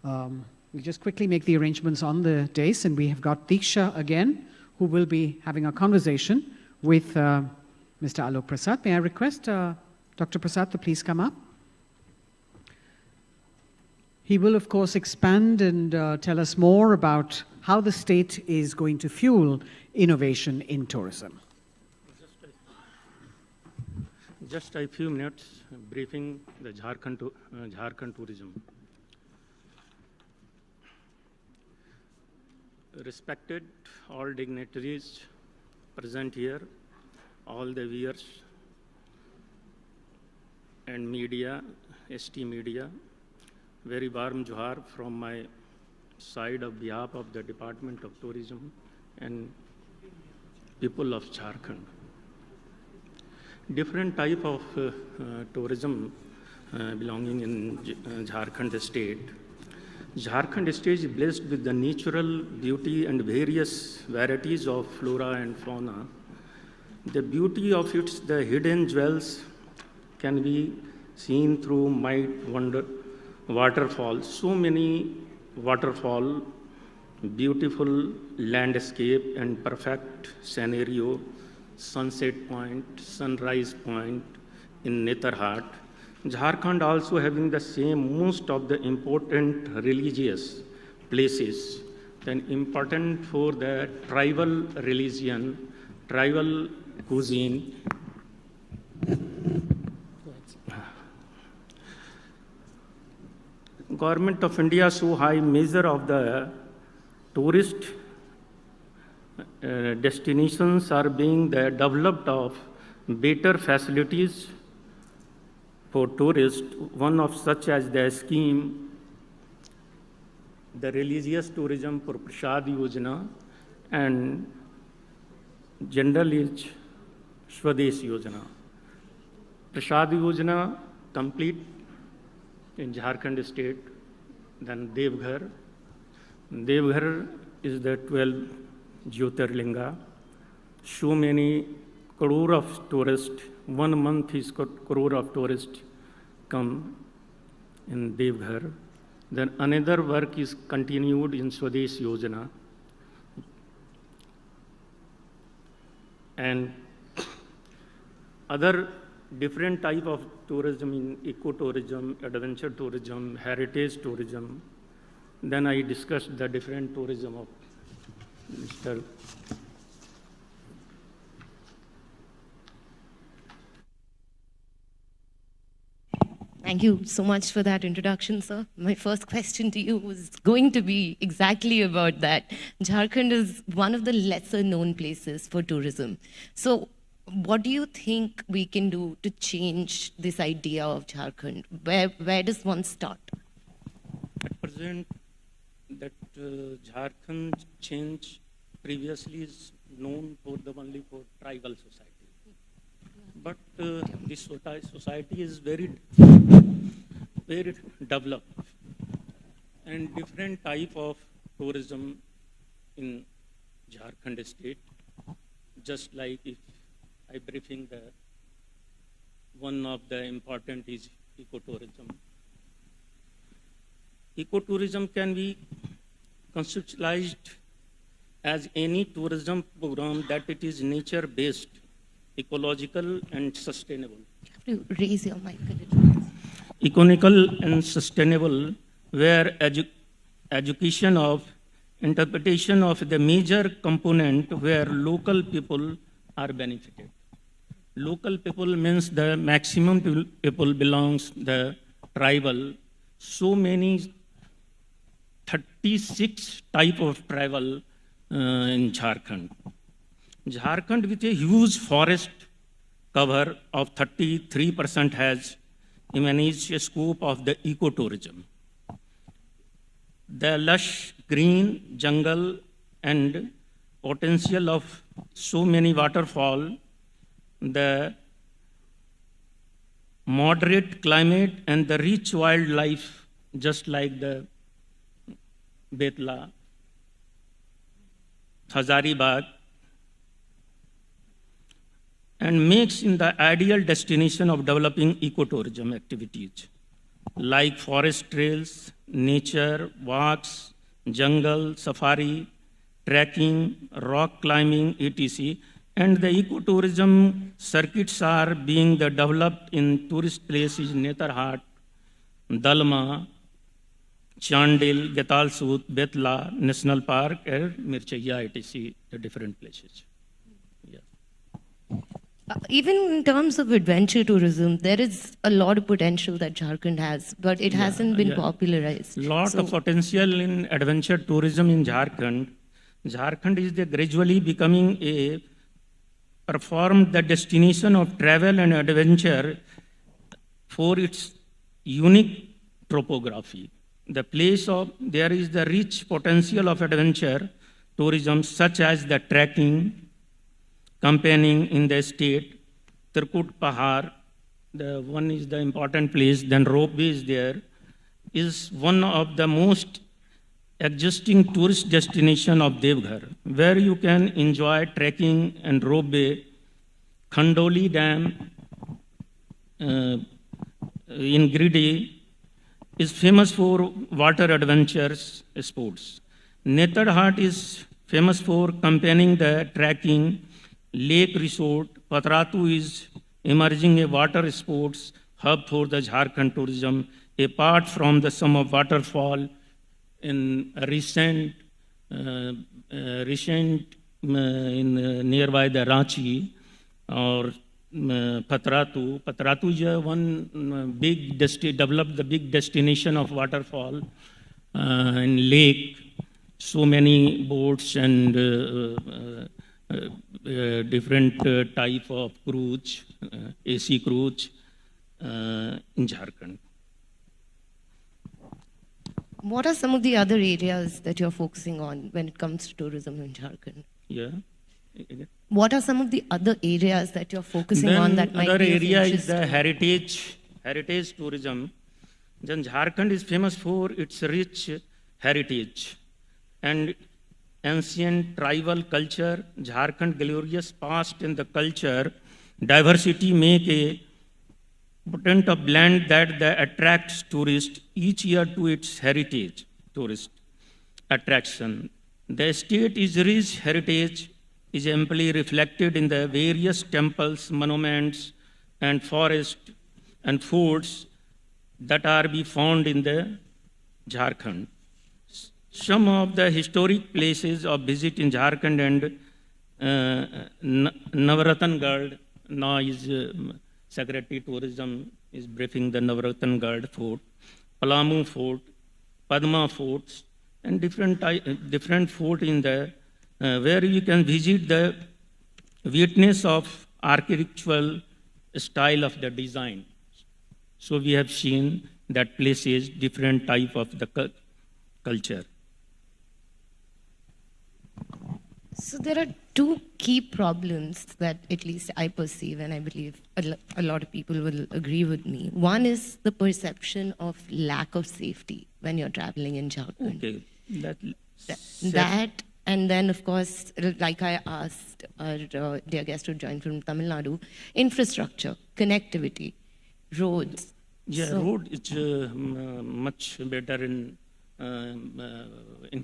We'll just quickly make the arrangements on the dais, and we have got Diksha again, who will be having a conversation with Mr. Alok Prasad. May I request Dr. Prasad to please come up? He will, of course, expand and tell us more about how the state is going to fuel innovation in tourism. Just a few minutes briefing the Jharkhand tourism. Respected all dignitaries present here, all the viewers and media, ST media, very warm johar from my side of behalf of the Department of Tourism and people of Jharkhand. Different type of tourism belonging in Jharkhand state. Jharkhand state is blessed with the natural beauty and various varieties of flora and fauna. The beauty of its the hidden jewels can be seen through might wonder waterfalls. So many waterfall, beautiful landscape and perfect scenario, sunset point, sunrise point in Netarhat. Jharkhand also having the same most of the important religious places, then important for the tribal religion, tribal cuisine. Government of India so high measure of the tourist destinations are being developed of better facilities for tourists. One of such as the scheme, the religious tourism for Prasad Yojana and general is Swadesh Yojana. Prasad Yojana complete in Jharkhand state, then Devghar. Devghar is the 12 Jyotirlinga. So many crore of tourists, 1 month is crore of tourists come in Devghar. Then another work is continued in Swadesh Yojana. And other different type of tourism in ecotourism, adventure tourism, heritage tourism. Then I discussed the different tourism of Mr. Thank you so much for that introduction, sir. My first question to you was going to be exactly about that. Jharkhand is one of the lesser known places for tourism. So what do you think we can do to change this idea of Jharkhand? Where does one start? At present, that Jharkhand change previously is known for the only for tribal society. But this society is very developed and different type of tourism in Jharkhand state. Just like if I briefing the one of the important is ecotourism. Ecotourism can be conceptualized as any tourism program that it is nature-based, ecological and sustainable. You have to raise your mic a little. Economical and sustainable, where education of interpretation of the major component where local people are benefited. Local people means the maximum people belongs the tribal. So many 36 type of tribal in Jharkhand. Jharkhand with a huge forest cover of 33% has immense scope of the ecotourism. The lush green jungle and potential of so many waterfall, the moderate climate and the rich wildlife, just like the Betla, Hazaribagh, and makes in the ideal destination of developing ecotourism activities like forest trails, nature, walks, jungle, safari, trekking, rock climbing, etc. And the ecotourism circuits are being developed in tourist places Netarhat, Dalma, Chandil, Getalsut, Betla National Park, and Mirchaya, etc. The different places. Even in terms of adventure tourism, there is a lot of potential that Jharkhand has, but it hasn't been popularized. Lot of potential in adventure tourism in Jharkhand. Jharkhand is gradually becoming a performed the destination of travel and adventure for its unique topography. There is the rich potential of adventure tourism, such as the trekking, campaigning in the state, Tirkut Pahar, the one is the important place, then ropeway is there, is one of the most existing tourist destination of Devghar, where you can enjoy trekking and ropeway. Khandoli Dam in Giridih is famous for water adventures sports. Netherhat is famous for campaigning the trekking. Lake Resort, Patratu is emerging a water sports hub for the Jharkhand tourism. Apart from the sum of waterfall in recent in nearby the Ranchi or Patratu. Patratu is one big developed the big destination of waterfall and lake. So many boats and different type of cruise, AC cruise in Jharkhand. What are some of the other areas that you're focusing on when it comes to tourism in Jharkhand? Yeah. What are some of the other areas that you're focusing on that might other be of area interest is the to heritage tourism. Then Jharkhand is famous for its rich heritage and ancient tribal culture. Jharkhand glorious past and the culture diversity make a potent a blend that attracts tourists each year to its heritage tourist attraction. The state is rich heritage is amply reflected in the various temples, monuments, and forests and forts that are be found in the Jharkhand. Some of the historic places of visit in Jharkhand and Navaratangad now is Secretary Tourism is briefing the Navaratangad Fort, Palamu Fort, Padma Forts, and different fort in the where you can visit the witness of architectural style of the design. So we have seen that places different type of the culture. So there are two key problems that at least I perceive, and I believe a lot of people will agree with me. One is the perception of lack of safety when you're traveling in Jharkhand. Okay, that and then, of course, like I asked our dear guest who joined from Tamil Nadu, infrastructure, connectivity, roads. Yeah, road is much better in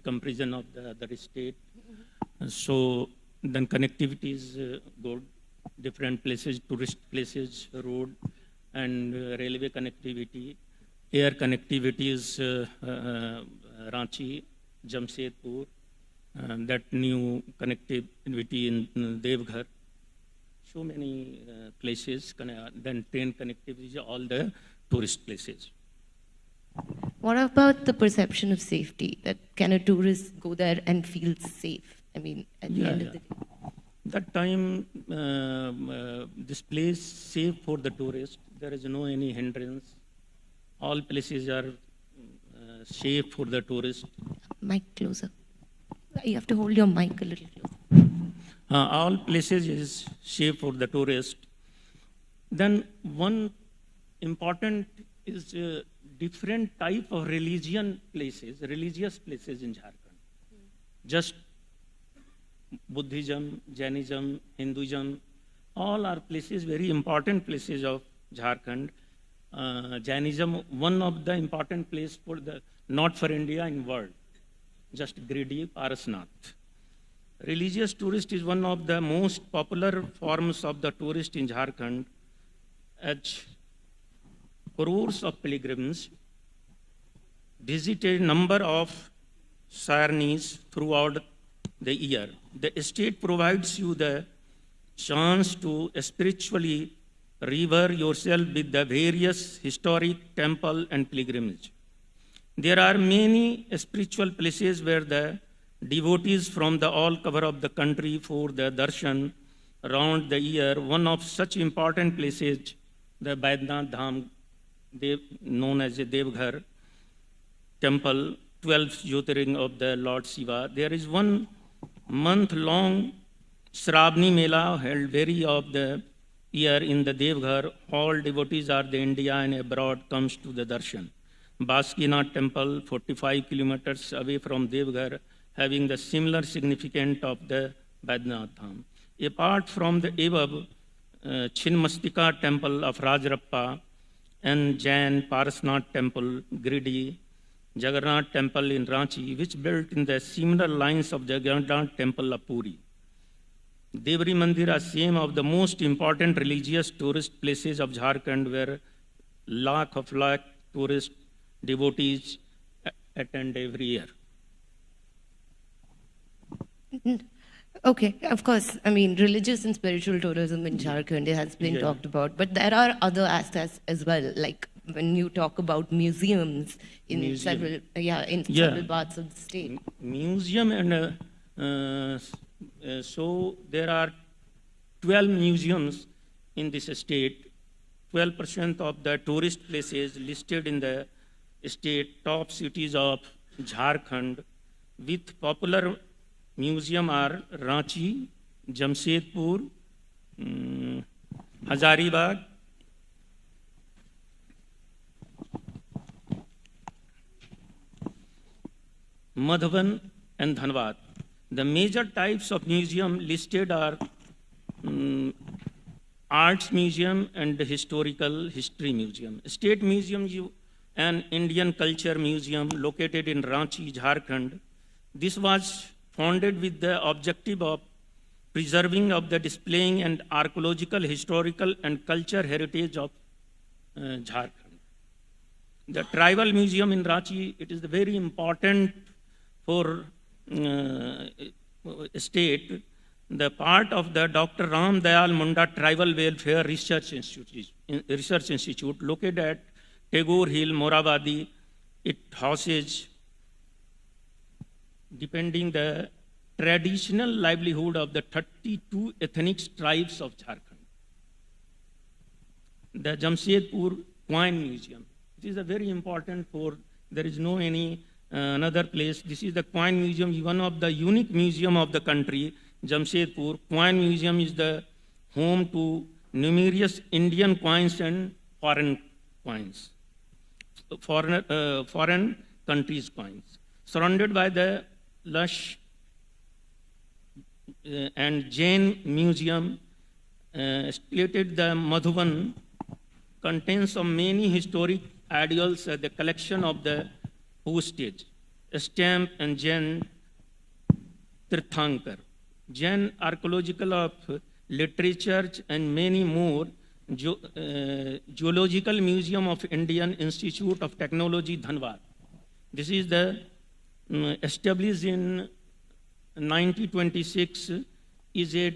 comparison of the other state. So then connectivity is good, different places, tourist places, road and railway connectivity. Air connectivity is Ranchi, Jamshedpur, that new connectivity in Devghar. So many places, then train connectivity, all the tourist places. What about the perception of safety? That can a tourist go there and feel safe? I mean, at the end of the day. That time, this place safe for the tourist. There is no any hindrance. All places are safe for the tourist. Mic closer. You have to hold your mic a little closer. All places is safe for the tourist. Then one important is different type of religious places in Jharkhand. Just Buddhism, Jainism, Hinduism, all are places, very important places of Jharkhand. Jainism, one of the important place for the, not for India, in world. Just Giridih, Parasnath. Religious tourist is one of the most popular forms of the tourist in Jharkhand, as crores of pilgrims visit a number of shrines throughout the year. The state provides you the chance to spiritually revere yourself with the various historic temple and pilgrimage. There are many spiritual places where the devotees from the all cover of the country for the darshan around the year. One of such important places, the Vaidnath Dham, known as Devghar, temple, 12 Jyotirling of the Lord Shiva. There is 1 month-long Shravani Mela held very of the year in the Devghar. All devotees are the India and abroad comes to the darshan. Baskinath temple, 45 kilometers away from Devghar, having the similar significance of the Badnath Dham. Apart from the above, Chinmastika temple of Rajrappa and Jain Parasnath temple, Giridi, Jagannath temple in Ranchi, which built in the similar lines of Jagannath temple of Puri. Devri Mandir are same of the most important religious tourist places of Jharkhand, where lakh tourist devotees attend every year. Okay, of course. I mean, religious and spiritual tourism in Jharkhand has been talked about, but there are other aspects as well. Like when you talk about museums in several parts of the state. Museum and so there are 12 museums in this state. 12% of the tourist places listed in the state top cities of Jharkhand, with popular museum are Ranchi, Jamshedpur, Hazaribagh, Madhavan and Dhanbad. The major types of museum listed are arts museum and historical history museum. State museum and Indian culture museum located in Ranchi, Jharkhand. This was founded with the objective of preserving of the displaying and archaeological, historical and culture heritage of Jharkhand. The tribal museum in Ranchi, it is very important for state, the part of the Dr. Ram Dayal Munda Tribal Welfare Research Institute located at Tagore Hill, Morabadi. It houses depending the traditional livelihood of the 32 ethnic tribes of Jharkhand. The Jamshedpur Coin Museum. It is a very important for, there is no any another place. This is the Coin Museum, one of the unique museum of the country, Jamshedpur. Coin Museum is the home to numerous Indian coins and foreign coins, foreign countries' coins. Surrounded by the lush and Jain Museum, stated the Madhuban contains of many historic ideals, the collection of the postage, stamp and Jain Tirthankar, Jain archaeological of literature and many more, Geological Museum of Indian Institute of Technology, Dhanbad. This is the established in 1926, is a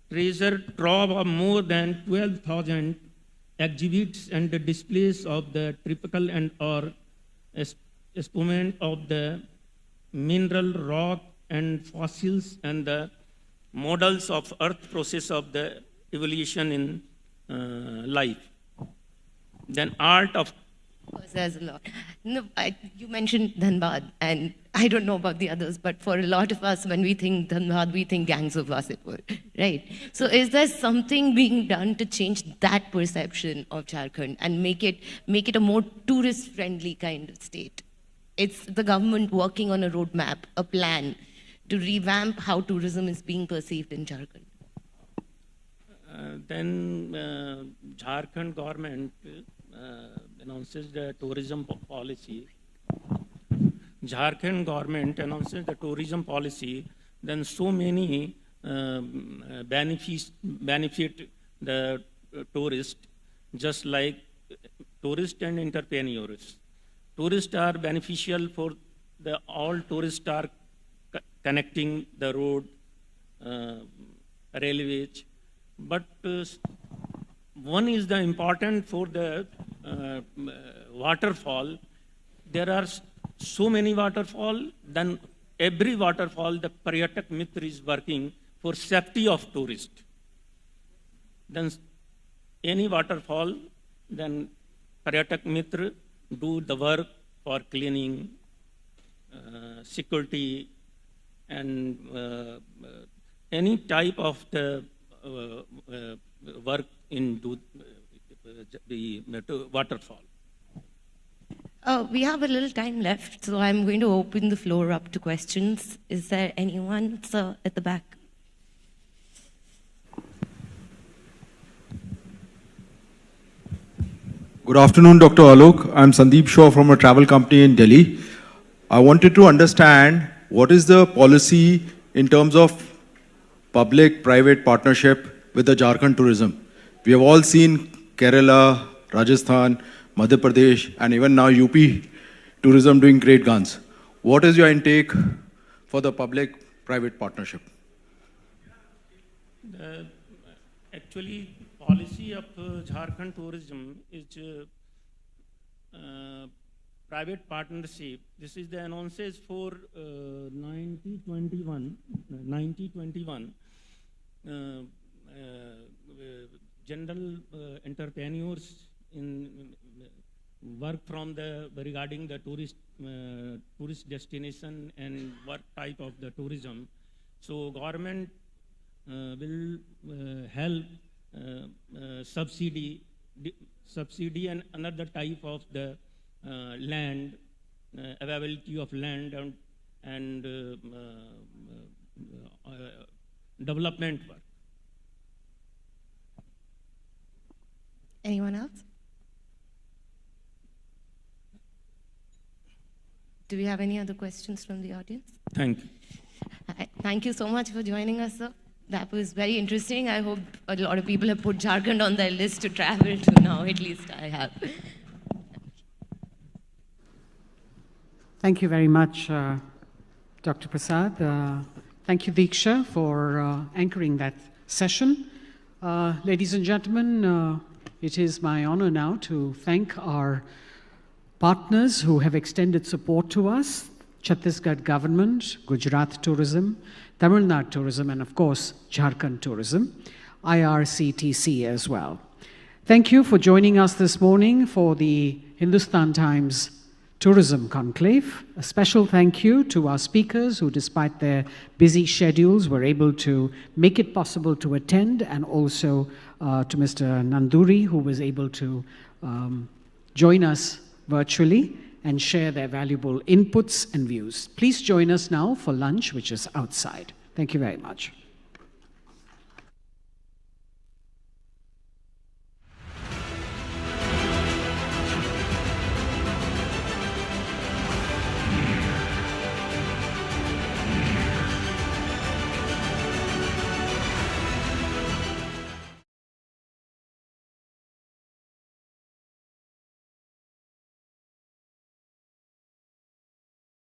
treasure trove of more than 12,000 exhibits and the displays of the typical and or exponent of the mineral rock and fossils and the models of earth process of the evolution in life. Then art of... There's a lot. No, you mentioned Dhanbad, and I don't know about the others, but for a lot of us, when we think Dhanbad, we think gangs of Wasipur, right? So is there something being done to change that perception of Jharkhand and make it a more tourist-friendly kind of state? It's the government working on a roadmap, a plan to revamp how tourism is being perceived in Jharkhand. Then Jharkhand government announces the tourism policy. Jharkhand government announces the tourism policy, then so many benefit the tourist, just like tourist and entrepreneurs. Tourists are beneficial for the all tourists are connecting the road, railways, but one is the important for the waterfall. There are so many waterfall, then every waterfall the Paryatak Mitra is working for safety of tourists. Then any waterfall, then Paryatak Mitra do the work for cleaning, security, and any type of the work into the waterfall. We have a little time left, so I'm going to open the floor up to questions. Is there anyone, sir, at the back? Good afternoon, Dr. Alok. I'm Sandeep Shaw from a travel company in Delhi. I wanted to understand what is the policy in terms of public-private partnership with the Jharkhand tourism. We have all seen Kerala, Rajasthan, Madhya Pradesh, and even now UP tourism doing great guns. What is your intake for the public-private partnership? Actually, policy of Jharkhand tourism is private partnership. This is the annonces for 9021. General entrepreneurs in work from the regarding the tourist destination and what type of the tourism. So government will help subsidy and another type of the land, availability of land and development work. Anyone else? Do we have any other questions from the audience? Thank you. Thank you so much for joining us, sir. That was very interesting. I hope a lot of people have put Jharkhand on their list to travel to now, at least I have. Thank you very much, Dr. Prasad. Thank you, Diksha, for anchoring that session. Ladies and gentlemen, it is my honor now to thank our partners who have extended support to us: Chhattisgarh government, Gujarat Tourism, Tamil Nadu Tourism, and of course, Jharkhand Tourism, IRCTC as well. Thank you for joining us this morning for the Hindustan Times Tourism Conclave. A special thank you to our speakers who, despite their busy schedules, were able to make it possible to attend, and also to Mr. Nanduri, who was able to join us virtually and share their valuable inputs and views. Please join us now for lunch, which is outside. Thank you very much.